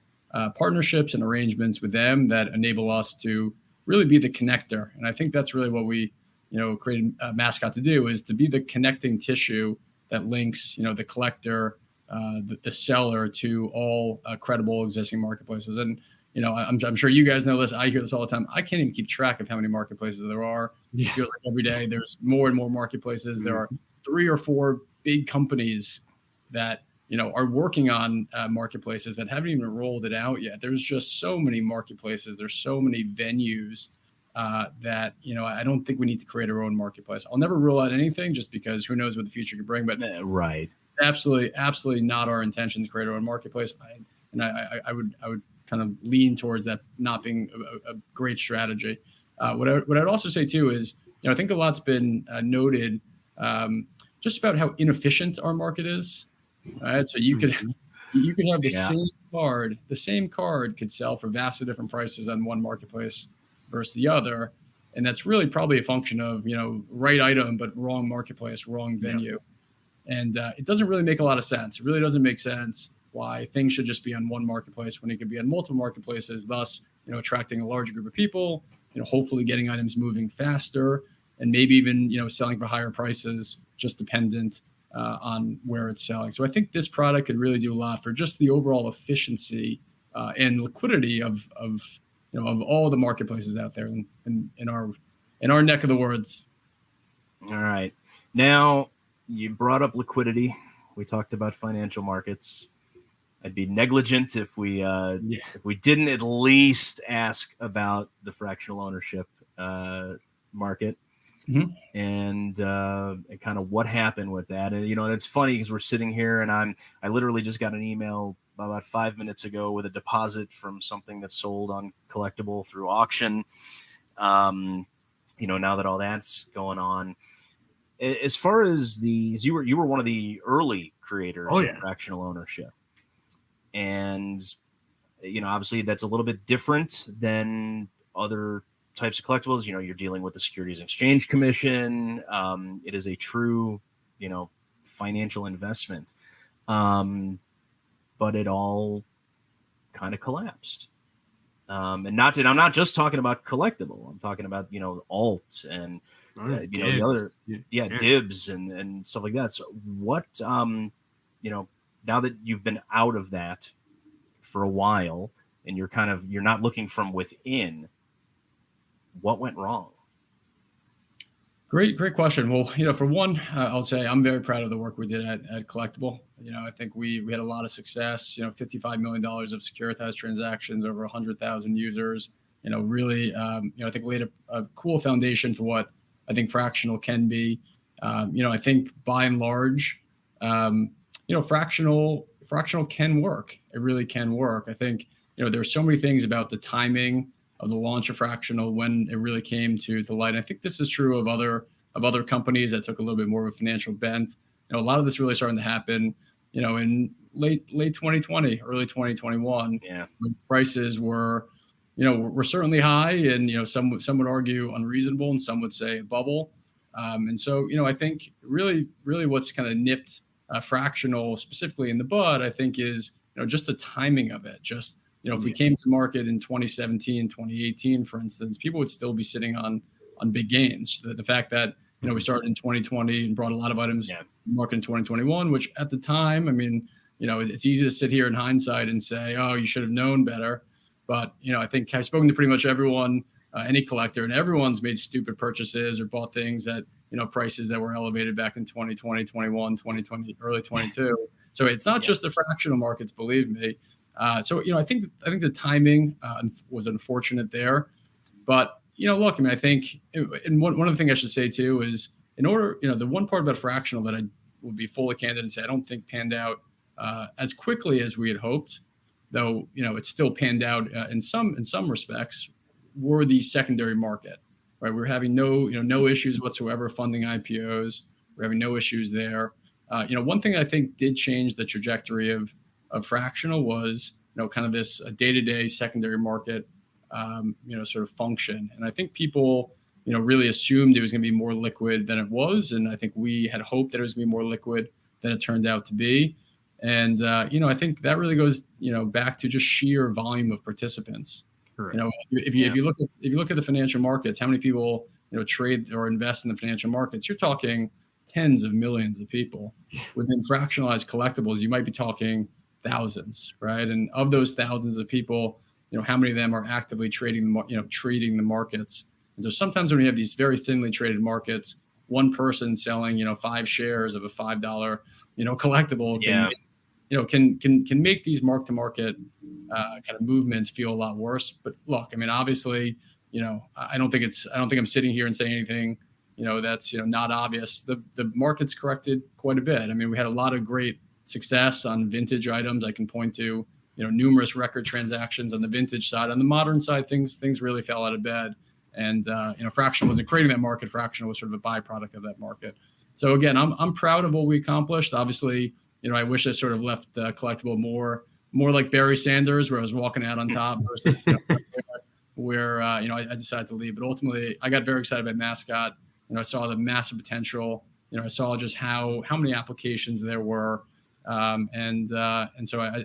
partnerships and arrangements with them that enable us to really be the connector. And I think that's really what we created Mascot to do, is to be the connecting tissue that links, the collector, the seller to all credible existing marketplaces. And, I'm sure you guys know this. I hear this all the time. I can't even keep track of how many marketplaces there are. Yeah. It feels like every day there's more and more marketplaces. There are 3 or 4 big companies that, are working on marketplaces that haven't even rolled it out yet. There's just so many marketplaces. There's so many venues that, I don't think we need to create our own marketplace. I'll never rule out anything just because who knows what the future could bring, but Right. Absolutely not our intention to create our own marketplace. I would kind of lean towards that not being a great strategy. What I'd also say too is, I think a lot's been noted just about how inefficient our market is. Right, so you could have the same card could sell for vastly different prices on one marketplace versus the other, and that's really probably a function of right item but wrong marketplace, wrong venue, and it doesn't really make a lot of sense. It really doesn't make sense why things should just be on one marketplace when it could be on multiple marketplaces, thus attracting a larger group of people, hopefully getting items moving faster, and maybe even selling for higher prices, just dependent on where it's selling. So I think this product could really do a lot for just the overall efficiency and liquidity of all the marketplaces out there in our neck of the woods. All right. Now you brought up liquidity. We talked about financial markets. I'd be negligent if we didn't at least ask about the fractional ownership market. Mm-hmm. And kind of what happened with that. And, and it's funny because we're sitting here and I literally just got an email about 5 minutes ago with a deposit from something that's sold on Collectible through auction. Now that all that's going on, as far as you were one of the early creators of fractional ownership. And, obviously that's a little bit different than other types of collectibles. You're dealing with the Securities and Exchange Commission. It is a true, financial investment. But it all kind of collapsed. And I'm not just talking about collectible. I'm talking about, alt and, the other, dibs and stuff like that. So what, now that you've been out of that for a while and you're not looking from within, what went wrong? Great question. Well, for one, I'll say I'm very proud of the work we did at Collectible. I think we had a lot of success. $55 million of securitized transactions, over 100,000 users. Really, I think laid a cool foundation for what I think fractional can be. I think by and large, fractional can work. It really can work. I think there's so many things about the timing of the launch of fractional when it really came to light. And I think this is true of other companies that took a little bit more of a financial bent. A lot of this really starting to happen, in late 2020, early 2021. Yeah, prices were certainly high, and some would argue unreasonable, and some would say a bubble. And so I think really what's kind of nipped fractional specifically in the bud, I think, is just the timing of it. Just if we came to market in 2017, 2018, for instance, people would still be sitting on big gains. The fact that we started in 2020 and brought a lot of items to market in 2021, which at the time, it's easy to sit here in hindsight and say, oh, you should have known better. But I think I've spoken to pretty much everyone, any collector, and everyone's made stupid purchases or bought things at prices that were elevated back in 2020, 21, 2020, early 22. So it's not just the fractional markets, believe me. So I think the timing was unfortunate there, but look, I think, and one of the things I should say too is, in order, the one part about fractional that I would be fully candid and say I don't think panned out as quickly as we had hoped, though it still panned out in some respects, were the secondary market. Right, we're having no issues whatsoever funding IPOs. We're having no issues there. One thing I think did change the trajectory of fractional was kind of this day-to-day secondary market sort of function. And I think people really assumed it was going to be more liquid than it was, and I think we had hoped that it was going to be more liquid than it turned out to be. And I think that really goes back to just sheer volume of participants. Correct. If you look at the financial markets, how many people trade or invest in the financial markets? You're talking tens of millions of people. Within fractionalized collectibles, you might be talking thousands, right? And of those thousands of people, how many of them are actively trading the markets. And so sometimes when you have these very thinly traded markets, one person selling 5 shares of a $5 collectible can make these mark to market kind of movements feel a lot worse. But look, I mean, obviously, I don't think I'm sitting here and saying anything that's not obvious. The market's corrected quite a bit. I mean, we had a lot of great success on vintage items. I can point to numerous record transactions on the vintage side. On the modern side, things really fell out of bed. And fractional wasn't creating that market. Fractional was sort of a byproduct of that market. So again, I'm proud of what we accomplished. Obviously, I wish I sort of left collectible more like Barry Sanders, where I was walking out on top, versus where I decided to leave. But ultimately, I got very excited about Mascot. I saw the massive potential. I saw just how many applications there were. And so I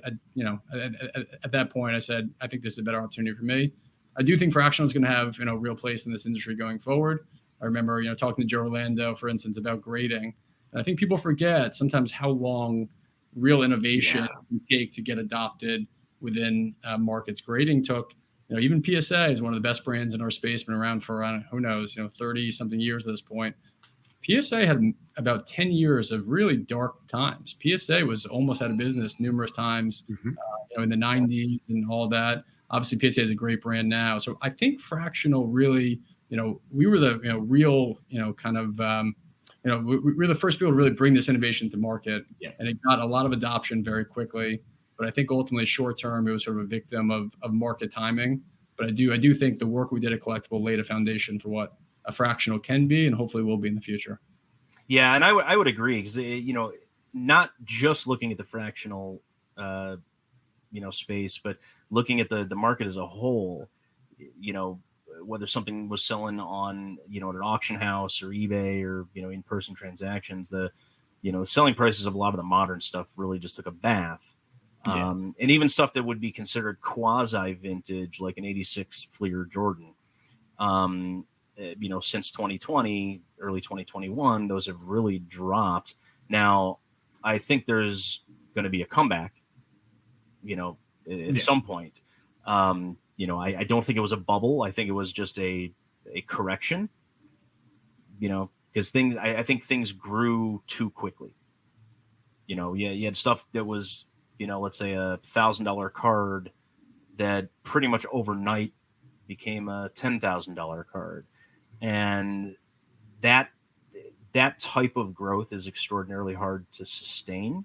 at that point I said, I think this is a better opportunity for me. I do think fractional is going to have a real place in this industry going forward. I remember talking to Joe Orlando, for instance, about grading, and I think people forget sometimes how long real innovation can take to get adopted within markets. Grading took even PSA is one of the best brands in our space, been around for who knows 30 something years at this point. PSA had about 10 years of really dark times. PSA was almost out of business numerous times, in the 90s and all that. Obviously, PSA is a great brand now. So I think fractional really, we were the real, kind of, we were the first people to really bring this innovation to market, and it got a lot of adoption very quickly. But I think ultimately, short term, it was sort of a victim of market timing. But I do think the work we did at Collectible laid a foundation for what a fractional can be, and hopefully will be in the future. Yeah, and I would agree, because not just looking at the fractional space, but looking at the market as a whole, whether something was selling on at an auction house or eBay or in-person transactions, the selling prices of a lot of the modern stuff really just took a bath. And even stuff that would be considered quasi vintage, like an 86 Fleer Jordan, since 2020, early 2021, those have really dropped. Now, I think there's going to be a comeback, at some point. I don't think it was a bubble. I think it was just a correction, because I think things grew too quickly. You had stuff that was, let's say $1,000 card that pretty much overnight became a $10,000 card. And that type of growth is extraordinarily hard to sustain.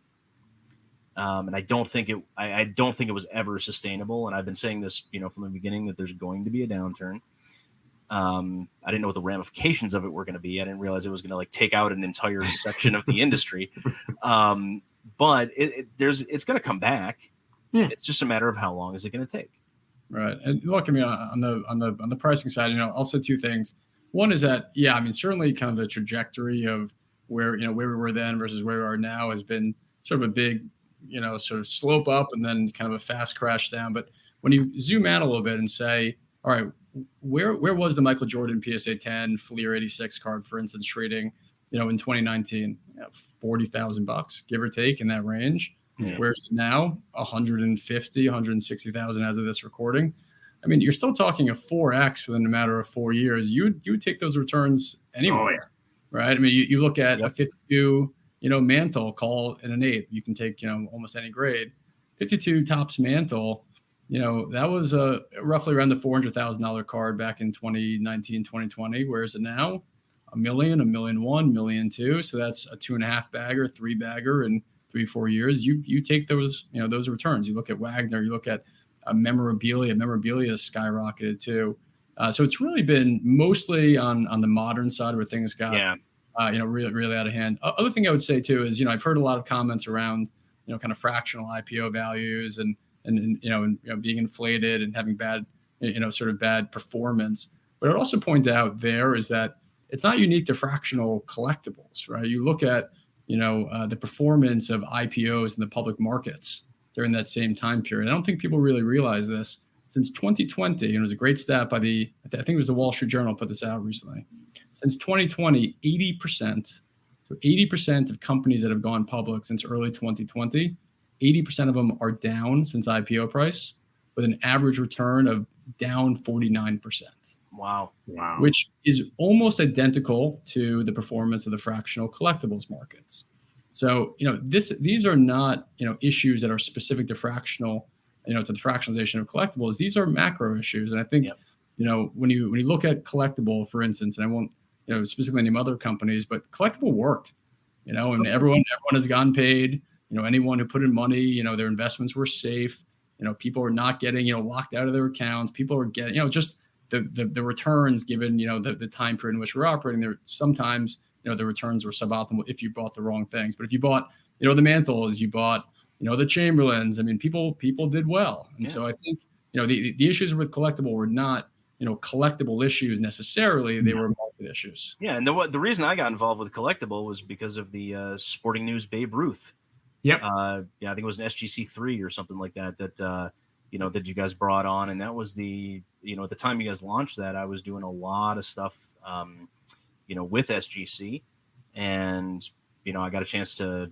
And I don't think it was ever sustainable. And I've been saying this, from the beginning, that there's going to be a downturn. I didn't know what the ramifications of it were going to be. I didn't realize it was going to take out an entire section of the industry. But it's going to come back. Yeah. It's just a matter of how long is it going to take. Right. And look, I mean, on the pricing side, I'll say two things. One is that, certainly kind of the trajectory of where we were then versus where we are now has been sort of a big, sort of slope up and then kind of a fast crash down. But when you zoom out a little bit and say, all right, where was the Michael Jordan PSA 10 Fleer 86 card, for instance, trading, in 2019, $40,000, give or take, in that range. Yeah. Whereas now, 150, 160,000 as of this recording. I mean, you're still talking a 4x within a matter of 4 years. You would take those returns anywhere, right? I mean, you look at a 52, mantle, call it an 8. You can take, almost any grade. 52 tops mantle, that was roughly around the $400,000 card back in 2019, 2020. Whereas now, $1 million, $1.1 million, $1.2 million. So that's a 2.5 bagger, 3 bagger in 3-4 years. You take those, those returns. You look at Wagner, you look at memorabilia has skyrocketed too. So it's really been mostly on the modern side where things got, really, really out of hand. Other thing I would say too is, I've heard a lot of comments around, kind of fractional IPO values and being inflated and having bad, sort of bad performance. But I'd also point out there is that it's not unique to fractional collectibles, right? You look at, the performance of IPOs in the public markets during that same time period. I don't think people really realize this. Since 2020, and it was a great stat by I think it was the Wall Street Journal put this out recently. Since 2020, 80% of companies that have gone public since early 2020, 80% of them are down since IPO price. with an average return of down 49%. Wow. Which is almost identical to the performance of the fractional collectibles markets. So, these are not, issues that are specific to fractional, to the fractionalization of collectibles. These are macro issues. And I think, when you look at collectible, for instance, and I won't, specifically name other companies, but collectible worked, and everyone has gotten paid. Anyone who put in money, their investments were safe. People are not getting, locked out of their accounts. People are getting, just the returns given, the time period in which we're operating there. Sometimes, the returns were suboptimal if you bought the wrong things. But if you bought, the Mantles, you bought, the Chamberlains, I mean, people did well. And so I think, the issues with collectible were not, collectible issues necessarily. They were market issues. Yeah. And the reason I got involved with collectible was because of the Sporting News Babe Ruth. Yep. I think it was an SGC3 or something like that, that you guys brought on. And that was the, at the time you guys launched that, I was doing a lot of stuff, with SGC, and, I got a chance to,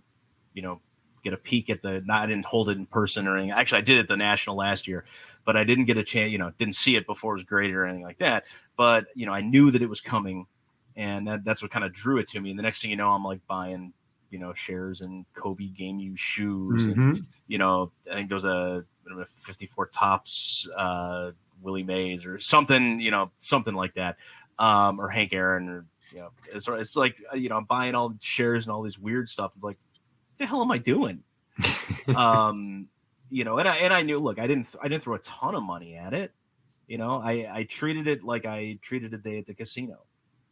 get a peek at I didn't hold it in person or anything. Actually, I did it the national last year, but I didn't get a chance, didn't see it before it was graded or anything like that. But, I knew that it was coming, and that's what kind of drew it to me. And the next thing you know, I'm like buying, shares in Kobe Game Used shoes. And, I think there was a 54 Tops, Willie Mays or something, something like that. Or Hank Aaron, or, it's like, I'm buying all the shares and all these weird stuff. It's like, what the hell am I doing? And I knew, look, I didn't throw a ton of money at it. I treated it like I treated a day at the casino.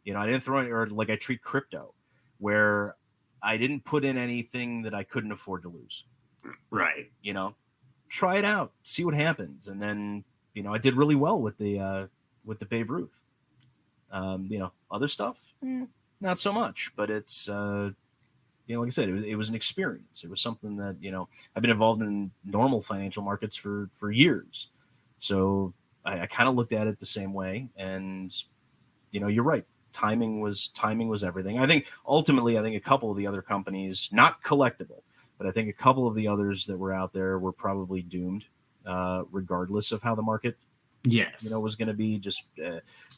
I didn't throw it, or like I treat crypto, where I didn't put in anything that I couldn't afford to lose. Right. Try it out, see what happens. And then, I did really well with the Babe Ruth. Other stuff, not so much, but it's, like I said, it was an experience. It was something that, I've been involved in normal financial markets for years. So I kind of looked at it the same way. And, you're right. Timing was everything. I think ultimately, a couple of the other companies, not collectible, but I think a couple of the others that were out there were probably doomed, regardless of how the market, was going to be, just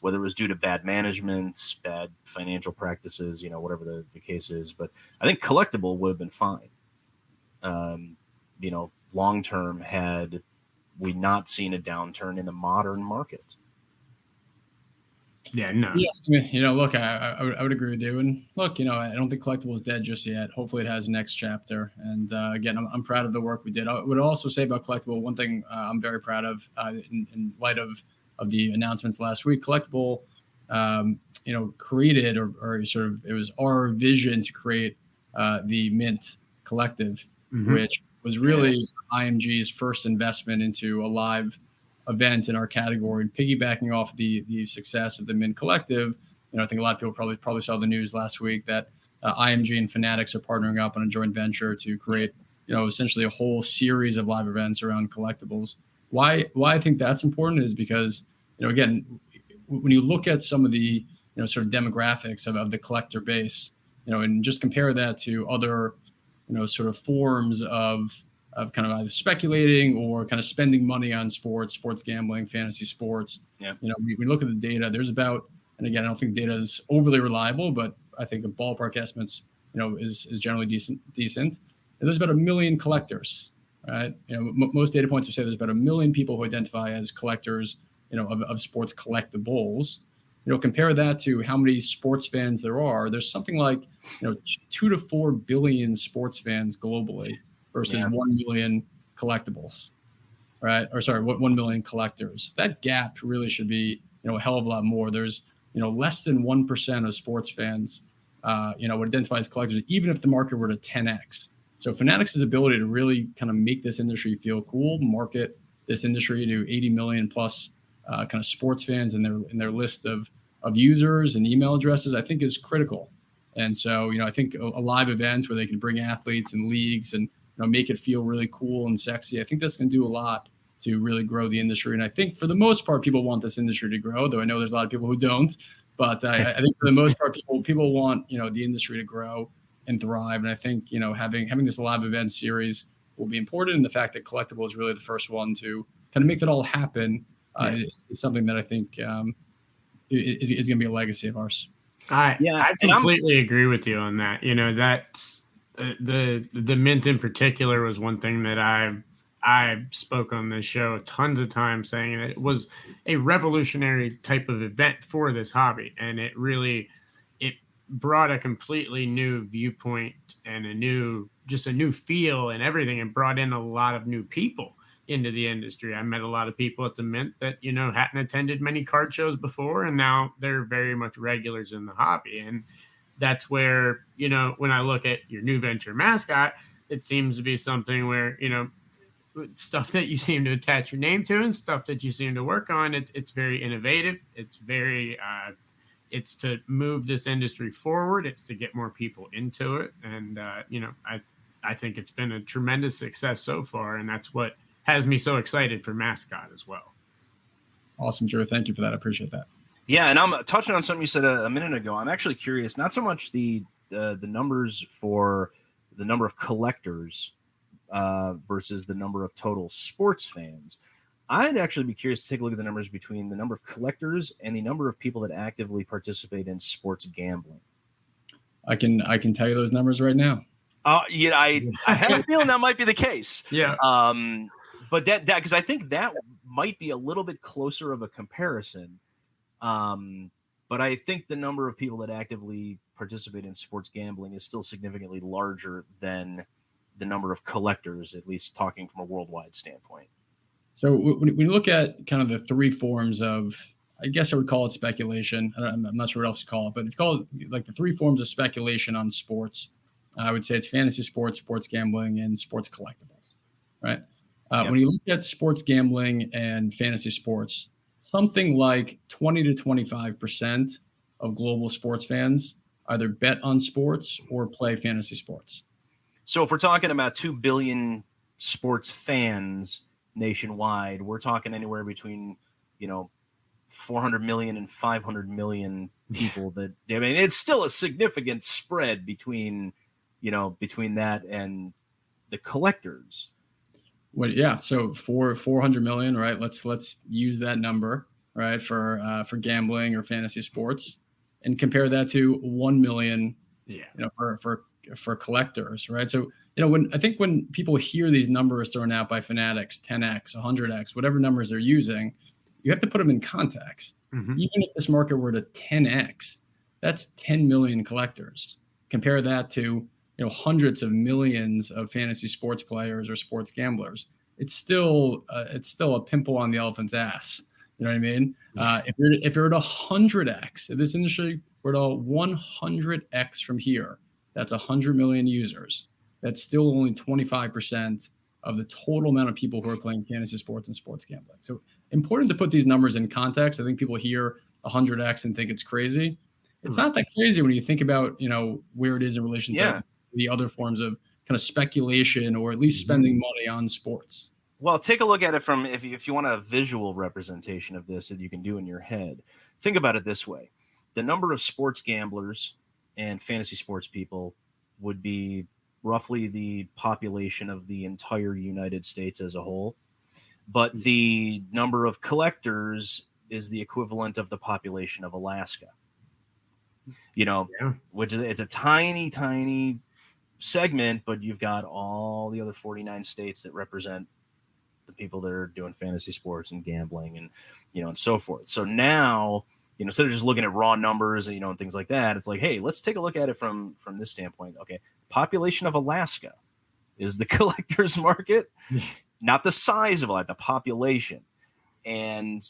whether it was due to bad management, bad financial practices, whatever the case is. But I think collectible would have been fine, long term, had we not seen a downturn in the modern market. Yeah, no. Yeah, look, I would agree with you. And look, I don't think collectible is dead just yet. Hopefully it has a next chapter. And again, I'm proud of the work we did. I would also say about collectible, one thing I'm very proud of in light of the announcements last week. Collectible, created or sort of, it was our vision to create the Mint Collective, which was really IMG's first investment into a live event in our category, and piggybacking off the success of the Mint Collective. I think a lot of people probably saw the news last week that IMG and Fanatics are partnering up on a joint venture to create, essentially a whole series of live events around collectibles. Why I think that's important is because, again, when you look at some of the, sort of demographics of the collector base, and just compare that to other, sort of forms of kind of either speculating or kind of spending money on sports gambling, fantasy sports. Yeah. We look at the data, there's about, and again, I don't think data is overly reliable, but I think a ballpark estimates, is generally decent. And there's about 1 million collectors, right? Most data points would say there's about 1 million people who identify as collectors, of sports collectibles. Compare that to how many sports fans there are. There's something like, 2 to 4 billion sports fans globally versus 1 million collectibles, right? Or sorry, 1 million collectors. That gap really should be, a hell of a lot more. There's, less than 1% of sports fans, would identify as collectors, even if the market were to 10x. So Fanatics' ability to really kind of make this industry feel cool, market this industry to 80 million plus kind of sports fans in their list of users and email addresses, I think is critical. And so, I think a live event where they can bring athletes and leagues and make it feel really cool and sexy, I think that's going to do a lot to really grow the industry. And I think for the most part, people want this industry to grow, though I know there's a lot of people who don't. But I think for the most part, people want, the industry to grow and thrive. And I think, having this live event series will be important. And the fact that Collectible is really the first one to kind of make that all happen is something that I think is going to be a legacy of ours. I completely agree with you on that. That's the Mint in particular was one thing that I spoke on this show tons of times, saying that it was a revolutionary type of event for this hobby, and it brought a completely new viewpoint and a new feel and everything, and brought in a lot of new people into the industry. I met a lot of people at the Mint that, hadn't attended many card shows before, and now they're very much regulars in the hobby. And that's where, when I look at your new venture, Mascot, it seems to be something where, stuff that you seem to attach your name to and stuff that you seem to work on. It's very innovative. It's very, it's to move this industry forward. It's to get more people into it. And, I think it's been a tremendous success so far. And that's what has me so excited for Mascot as well. Awesome, Joe. Thank you for that. I appreciate that. Yeah, and I'm touching on something you said a minute ago. I'm actually curious, not so much the numbers for the number of collectors versus the number of total sports fans. I'd actually be curious to take a look at the numbers between the number of collectors and the number of people that actively participate in sports gambling. I can tell you those numbers right now. Yeah, I have a feeling that might be the case. Yeah. But that because I think that might be a little bit closer of a comparison. But I think the number of people that actively participate in sports gambling is still significantly larger than the number of collectors, at least talking from a worldwide standpoint. So when you look at kind of the three forms of, I guess I would call it speculation. I'm not sure what else to call it, but if you call it like the three forms of speculation on sports, I would say it's fantasy sports, sports gambling, and sports collectibles, right? Yep. When you look at sports gambling and fantasy sports, something like 20 to 25% of global sports fans either bet on sports or play fantasy sports. So if we're talking about 2 billion sports fans nationwide, we're talking anywhere between, 400 million and 500 million people it's still a significant spread between that and the collectors. Well, yeah. So for 400 million, right? Let's use that number, right? For gambling or fantasy sports, and compare that to 1 million, for collectors, right? So, when people hear these numbers thrown out by fanatics, 10x, 100x, whatever numbers they're using, you have to put them in context. Mm-hmm. Even if this market were to 10x, that's 10 million collectors. Compare that to, hundreds of millions of fantasy sports players or sports gamblers. It's still a pimple on the elephant's ass. You know what I mean? If you're at 100x, if this industry were to 100x from here, that's 100 million users. That's still only 25% of the total amount of people who are playing fantasy sports and sports gambling. So important to put these numbers in context. I think people hear 100x and think it's crazy. It's not that crazy when you think about, where it is in relation to the other forms of kind of speculation or at least spending money on sports. Well, take a look at it from if you want a visual representation of this that you can do in your head. Think about it this way. The number of sports gamblers and fantasy sports people would be roughly the population of the entire United States as a whole. But the number of collectors is the equivalent of the population of Alaska. Which is it's a tiny, tiny segment, but you've got all the other 49 states that represent the people that are doing fantasy sports and gambling and, and so forth. So now, instead of just looking at raw numbers and, and things like that, it's like, hey, let's take a look at it from this standpoint. Okay. Population of Alaska is the collector's market, not the size of the population. And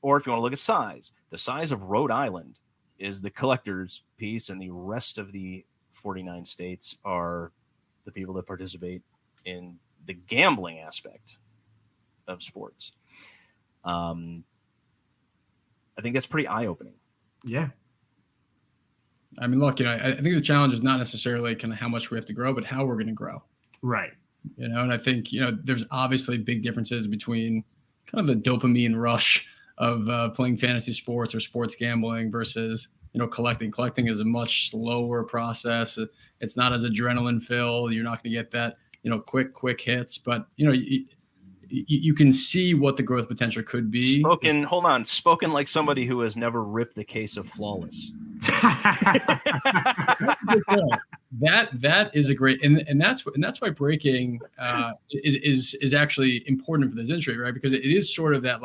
or if you want to look at size, the size of Rhode Island is the collector's piece, and the rest of the 49 states are the people that participate in the gambling aspect of sports. I think that's pretty eye-opening. Yeah. I mean, look, I think the challenge is not necessarily kind of how much we have to grow, but how we're going to grow. Right. And I think, there's obviously big differences between kind of the dopamine rush of playing fantasy sports or sports gambling versus, collecting. Collecting is a much slower process. It's not as adrenaline filled. You're not going to get that, quick hits. But, you can see what the growth potential could be. Spoken like somebody who has never ripped a case of Flawless. That is a great, and that's why breaking is actually important for this industry, right? Because it is sort of that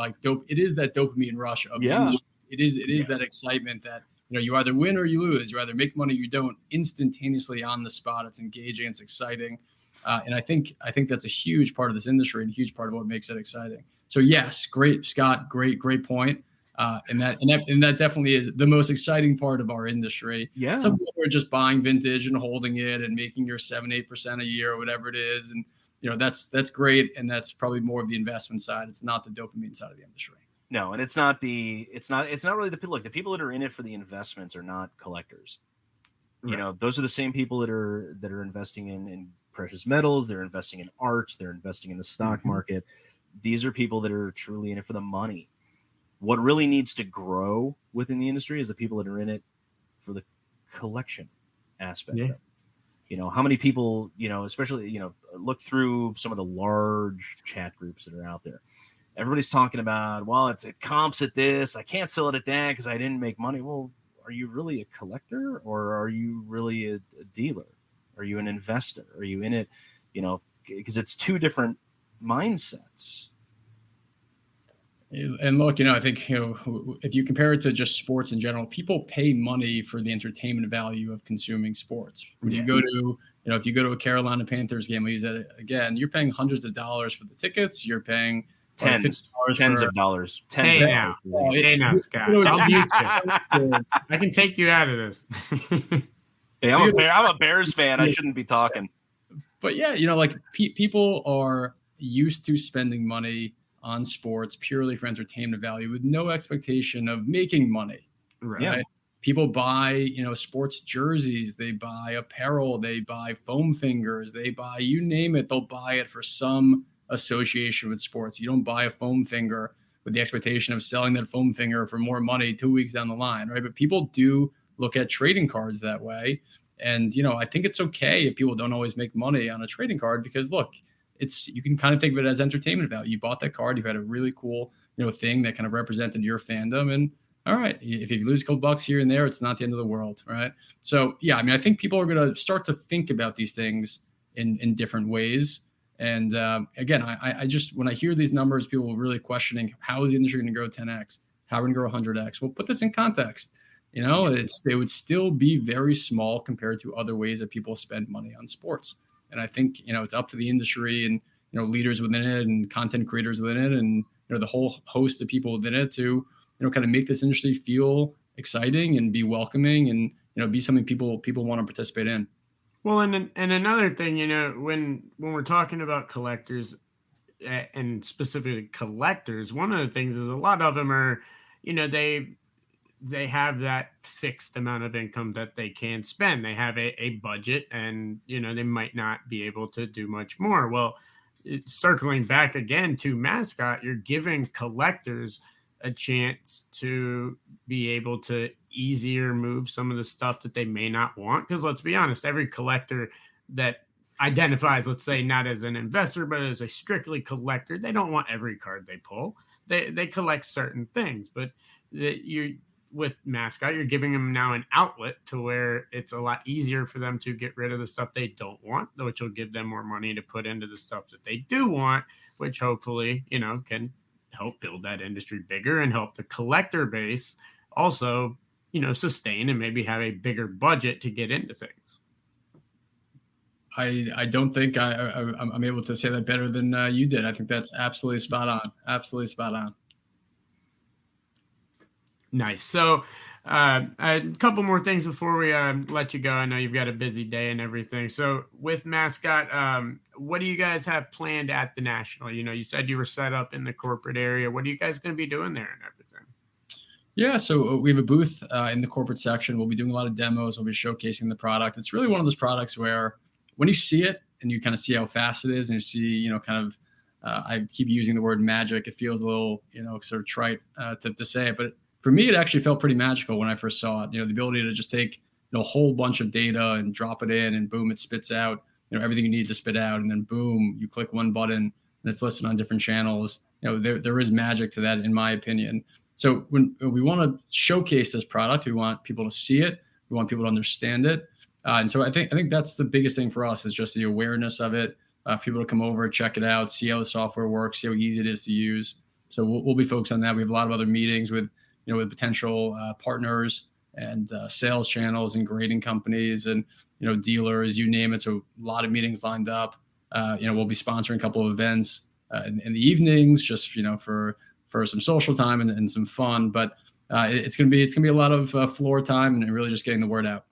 it is that dopamine rush of the industry. It is that excitement that, you either win or you lose. You either make money, you don't, instantaneously on the spot. It's engaging, it's exciting. And I think that's a huge part of this industry and a huge part of what makes it exciting. So yes, great, Scott, great point. And that definitely is the most exciting part of our industry. Yeah. Some people are just buying vintage and holding it and making your 7-8% a year or whatever it is. And, that's great. And that's probably more of the investment side. It's not the dopamine side of the industry. No, and it's not really the people. Like, the people that are in it for the investments are not collectors. Right. Those are the same people that are investing in precious metals. They're investing in art. They're investing in the stock market. These are people that are truly in it for the money. What really needs to grow within the industry is the people that are in it for the collection aspect. Yeah. How many people, especially, look through some of the large chat groups that are out there. Everybody's talking about, well, it comps at this. I can't sell it at that because I didn't make money. Well, are you really a collector, or are you really a dealer? Are you an investor? Are you in it, because it's two different mindsets. And look, I think, if you compare it to just sports in general, people pay money for the entertainment value of consuming sports. When you go to, if you go to a Carolina Panthers game, we use that again, you're paying hundreds of dollars for the tickets. You're paying tens of dollars. Hey now, Scott. I'll mute you. I can take you out of this. Hey, I'm a Bears fan. I shouldn't be talking. But yeah, people are used to spending money on sports purely for entertainment value with no expectation of making money. Right. Yeah. People buy, sports jerseys, they buy apparel, they buy foam fingers, they buy, you name it, they'll buy it for some association with sports. You don't buy a foam finger with the expectation of selling that foam finger for more money 2 weeks down the line, right? But people do look at trading cards that way. And, I think it's okay if people don't always make money on a trading card, because look, you can kind of think of it as entertainment value. You bought that card, you had a really cool, thing that kind of represented your fandom. And all right, if you lose a couple bucks here and there, it's not the end of the world, right? So yeah, I think people are going to start to think about these things in different ways. And again, I just, when I hear these numbers, people are really questioning, how is the industry going to grow 10x? How are we going to grow 100x? Well, put this in context. It would still be very small compared to other ways that people spend money on sports. And I think, it's up to the industry and, leaders within it and content creators within it and, the whole host of people within it to, kind of make this industry feel exciting and be welcoming and, be something people want to participate in. Well, and another thing, when we're talking about collectors and specifically collectors, one of the things is a lot of them are, they have that fixed amount of income that they can spend. They have a budget and, they might not be able to do much more. Well, circling back again to Mascot, you're giving collectors a chance to be able to easier move some of the stuff that they may not want. Because let's be honest, every collector that identifies, let's say, not as an investor, but as a strictly collector, they don't want every card they pull. They collect certain things, but with Mascot, you're giving them now an outlet to where it's a lot easier for them to get rid of the stuff they don't want, which will give them more money to put into the stuff that they do want, which hopefully, can help build that industry bigger and help the collector base also, sustain and maybe have a bigger budget to get into things. I don't think I'm able to say that better than you did. I think that's absolutely spot on. Absolutely spot on. Nice. So a couple more things before we let you go. I know you've got a busy day and everything. So with Mascot, what do you guys have planned at the National? You said you were set up in the corporate area. What are you guys going to be doing there and everything? Yeah, so we have a booth in the corporate section. We'll be doing a lot of demos. We'll be showcasing the product. It's really one of those products where when you see it and you kind of see how fast it is and you see, I keep using the word magic. It feels a little, sort of trite to say it, but for me, it actually felt pretty magical when I first saw it. The ability to just take a whole bunch of data and drop it in, and boom, it spits out everything you need to spit out, and then boom, you click one button, and and it's listed on different channels, there is magic to that, in my opinion. So when we want to showcase this product, we want people to see it. We want people to understand it. And so I think that's the biggest thing for us, is just the awareness of it. People to come over, check it out, see how the software works, see how easy it is to use. So we'll be focused on that. We have a lot of other meetings with potential partners and sales channels and grading companies and dealers, you name it. So a lot of meetings lined up. We'll be sponsoring a couple of events in the evenings, just for some social time and some fun. But it's gonna be a lot of floor time and really just getting the word out.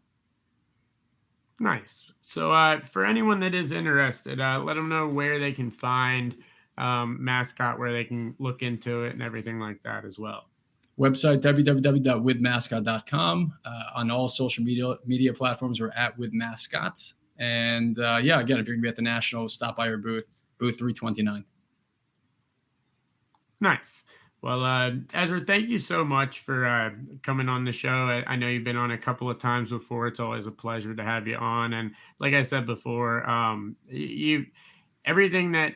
Nice. So for anyone that is interested, let them know where they can find Mascot, where they can look into it and everything like that as well. Website www.withmascot.com. On all social media platforms, we're at With Mascots. And again, if you're gonna be at the National, stop by our booth 329. Nice. Well, Ezra, thank you so much for coming on the show. I know you've been on a couple of times before. It's always a pleasure to have you on. And like I said before, everything that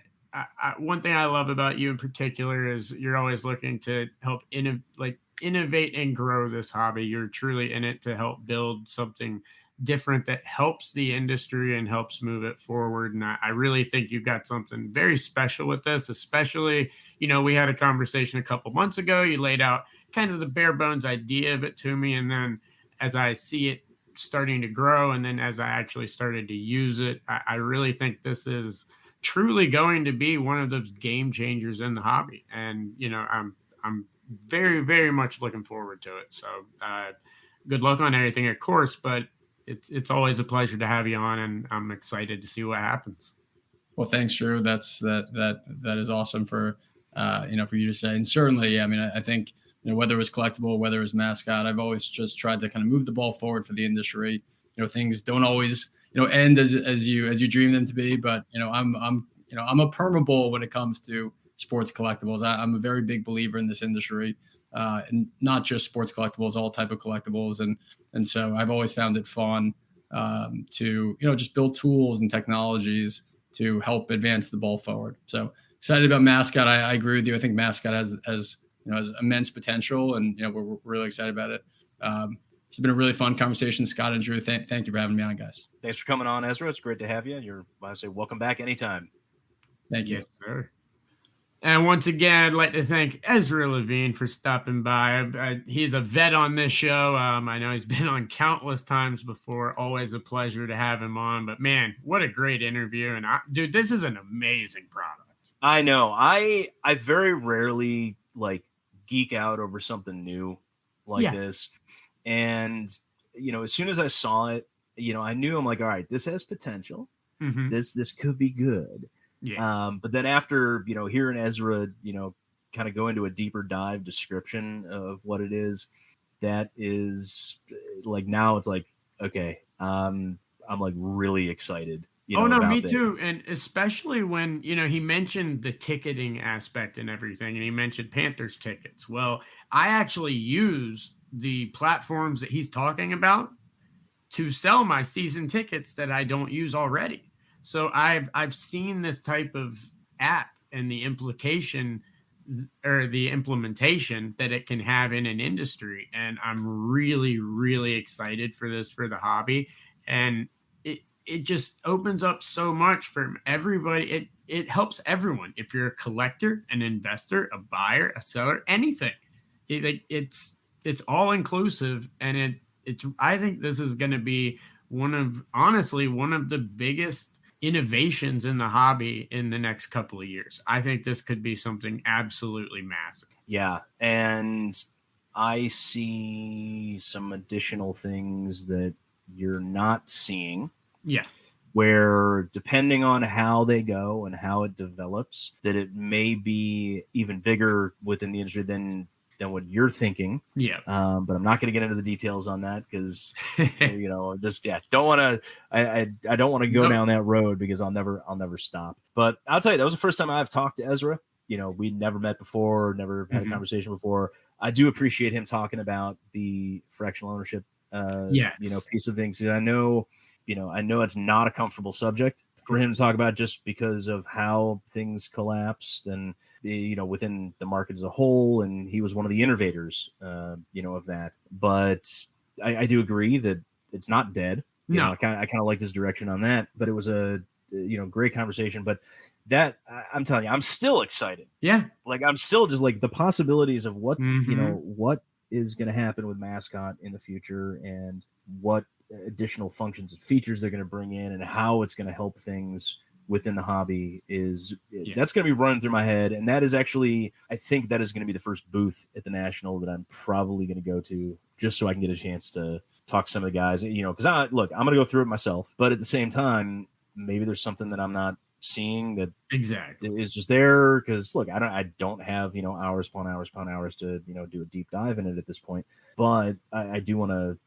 one thing I love about you in particular is you're always looking to help innovate and grow this hobby. You're truly in it to help build something different that helps the industry and helps move it forward. And I really think you've got something very special with this, especially, we had a conversation a couple months ago. You laid out kind of the bare bones idea of it to me. And then as I see it starting to grow, and then as I actually started to use it, I really think this is truly going to be one of those game changers in the hobby. And, I'm very, very much looking forward to it. So good luck on everything, of course, but it's always a pleasure to have you on, and I'm excited to see what happens. Well, thanks, Drew. That is awesome for you to say. And certainly, I think, whether it was collectible, whether it was Mascot, I've always just tried to kind of move the ball forward for the industry. Things don't always, end as you dream them to be, but I'm a permabull when it comes to sports collectibles. I'm a very big believer in this industry, and not just sports collectibles, all type of collectibles. And so I've always found it fun to, just build tools and technologies to help advance the ball forward. So excited about Mascot. I agree with you. I think Mascot has immense potential, and, we're really excited about it. It's been a really fun conversation. Scott and Drew, thank you for having me on, guys. Thanks for coming on, Ezra. It's great to have you. I say welcome back anytime. Thank you. Yes, sir. And once again, I'd like to thank Ezra Levine for stopping by. He's a vet on this show. I know he's been on countless times before. Always a pleasure to have him on. But man, what a great interview. And dude, this is an amazing product. I know. I very rarely geek out over something new like this. And, as soon as I saw it, I knew, I'm like, all right, this has potential. Mm-hmm. This could be good. Yeah. But then after, hearing Ezra, kind of go into a deeper dive description of what it is, that is now it's okay. I'm really excited. Oh no, me this. too. And especially when, he mentioned the ticketing aspect and everything, and he mentioned Panthers tickets. Well, I actually use the platforms that he's talking about to sell my season tickets that I don't use already. So I've seen this type of app and the implication or the implementation that it can have in an industry. And I'm really, really excited for this, for the hobby. And it just opens up so much for everybody. It helps everyone. If you're a collector, an investor, a buyer, a seller, anything, it's all inclusive. And I think this is going to be one of the biggest innovations in the hobby in the next couple of years. I think this could be something absolutely massive. Yeah. And I see some additional things that you're not seeing. Yeah. Where depending on how they go and how it develops, that it may be even bigger within the industry than what you're thinking. Yeah. But I'm not going to get into the details on that because, don't want to, I don't want to go down that road because I'll never stop. But I'll tell you, that was the first time I've talked to Ezra. We'd never met before, never had a conversation before. I do appreciate him talking about the fractional ownership, piece of things. I know it's not a comfortable subject for him to talk about just because of how things collapsed and, within the market as a whole. And he was one of the innovators, of that. But I do agree that it's not dead. I kind of liked his direction on that, but it was a, great conversation. But that, I'm telling you, I'm still excited. Yeah. Like, I'm still just like the possibilities of what, what is going to happen with Mascot in the future and what additional functions and features they're going to bring in and how it's going to help things within the hobby that's going to be running through my head. And that is actually, I think that is going to be the first booth at the National that I'm probably going to go to just so I can get a chance to talk to some of the guys, because I'm going to go through it myself, but at the same time, maybe there's something that I'm not seeing that exactly is just there. Because look, I don't have, hours upon hours to, do a deep dive in it at this point, but I am going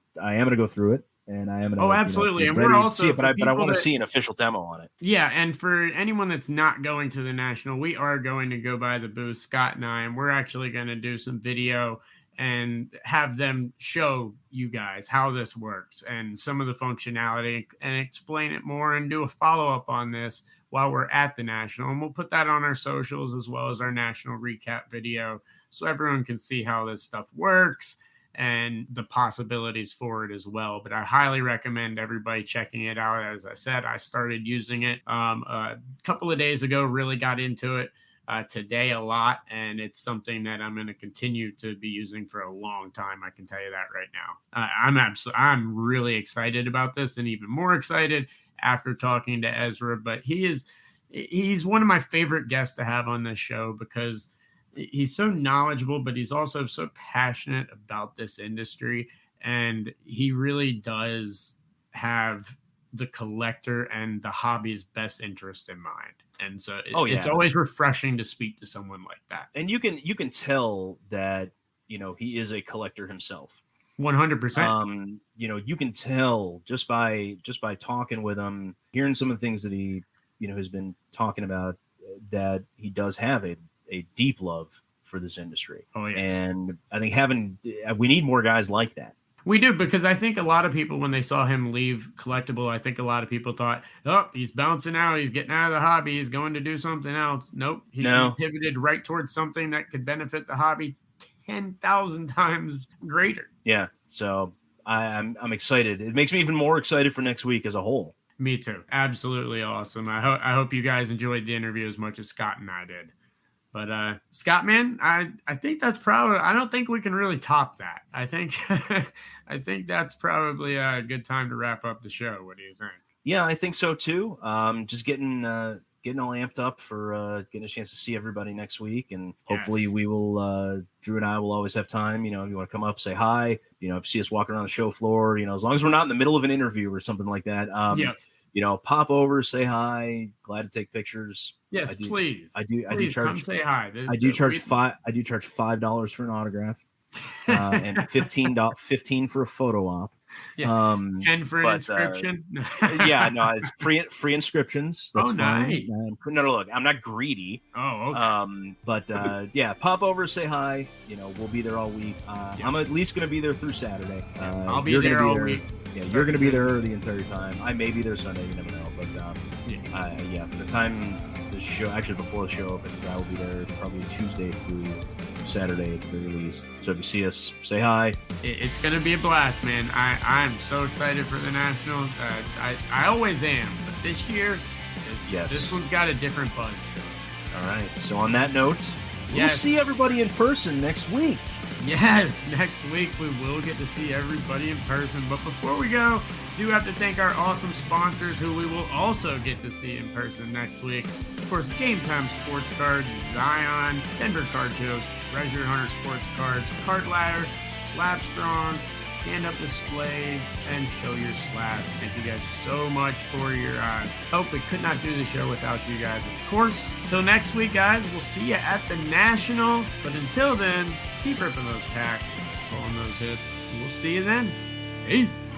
to go through it. And I am going to, absolutely. And ready we're to also, see it, but I want to see an official demo on it. Yeah. And for anyone that's not going to the National, we are going to go by the booth, Scott and I, and we're actually going to do some video and have them show you guys how this works and some of the functionality and explain it more and do a follow-up on this while we're at the National. And we'll put that on our socials as well as our National recap video so everyone can see how this stuff works and the possibilities for it as well. But I highly recommend everybody checking it out. As I said, I started using it a couple of days ago, really got into it today a lot, and it's something that I'm going to continue to be using for a long time. I can tell you that right now. I'm really excited about this, and even more excited after talking to Ezra. But he's one of my favorite guests to have on this show because he's so knowledgeable, but he's also so passionate about this industry, and he really does have the collector and the hobby's best interest in mind. And so it's always refreshing to speak to someone like that. And you can tell that, he is a collector himself. 100%. You can tell just by talking with him, hearing some of the things that he, has been talking about, that he does have a deep love for this industry. Oh, yes. And I think we need more guys like that. We do, because I think a lot of people, when they saw him leave Collectible, I think a lot of people thought, oh, he's bouncing out. He's getting out of the hobby. He's going to do something else. Nope. He pivoted right towards something that could benefit the hobby 10,000 times greater. Yeah. So I'm excited. It makes me even more excited for next week as a whole. Me too. Absolutely awesome. I hope you guys enjoyed the interview as much as Scott and I did. But Scott, man, I think that's probably, I don't think we can really top that. I think that's probably a good time to wrap up the show. What do you think? Yeah, I think so too. Just getting all amped up for getting a chance to see everybody next week, and hopefully we will. Drew and I will always have time. If you want to come up, say hi. See us walking around the show floor. As long as we're not in the middle of an interview or something like that. Pop over, say hi. Glad to take pictures. Yes, please. I do charge. Come say hi. I do charge $5 for an autograph, and $15 for a photo op. Yeah. And for an inscription. It's free inscriptions. That's fine. Nice. No, look, I'm not greedy. Oh, okay. But pop over, say hi. We'll be there all week. I'm at least going to be there through Saturday. I'll be there all week. Yeah, you're going to be there the entire time. I may be there Sunday. You never know. But for the time the show, actually before the show opens, I will be there probably Tuesday through Saturday at the very least. So if you see us, say hi. It's going to be a blast, man. I'm so excited for the National. I always am, but this year, this one's got a different buzz to it. All right. So on that note, we'll see everybody in person next week. Yes, next week we will get to see everybody in person. But before we go, do have to thank our awesome sponsors who we will also get to see in person next week. Of course, Game Time Sports Cards, Zion, Denver Card Shows, Treasure Hunter Sports Cards, Card Ladder, Slab Strong, stand-up displays, and Show Your Slabs. Thank you guys so much for your help. We could not do the show without you guys, of course. Till next week, guys, we'll see you at the National. But until then, keep ripping those packs, pulling those hits. We'll see you then. Peace.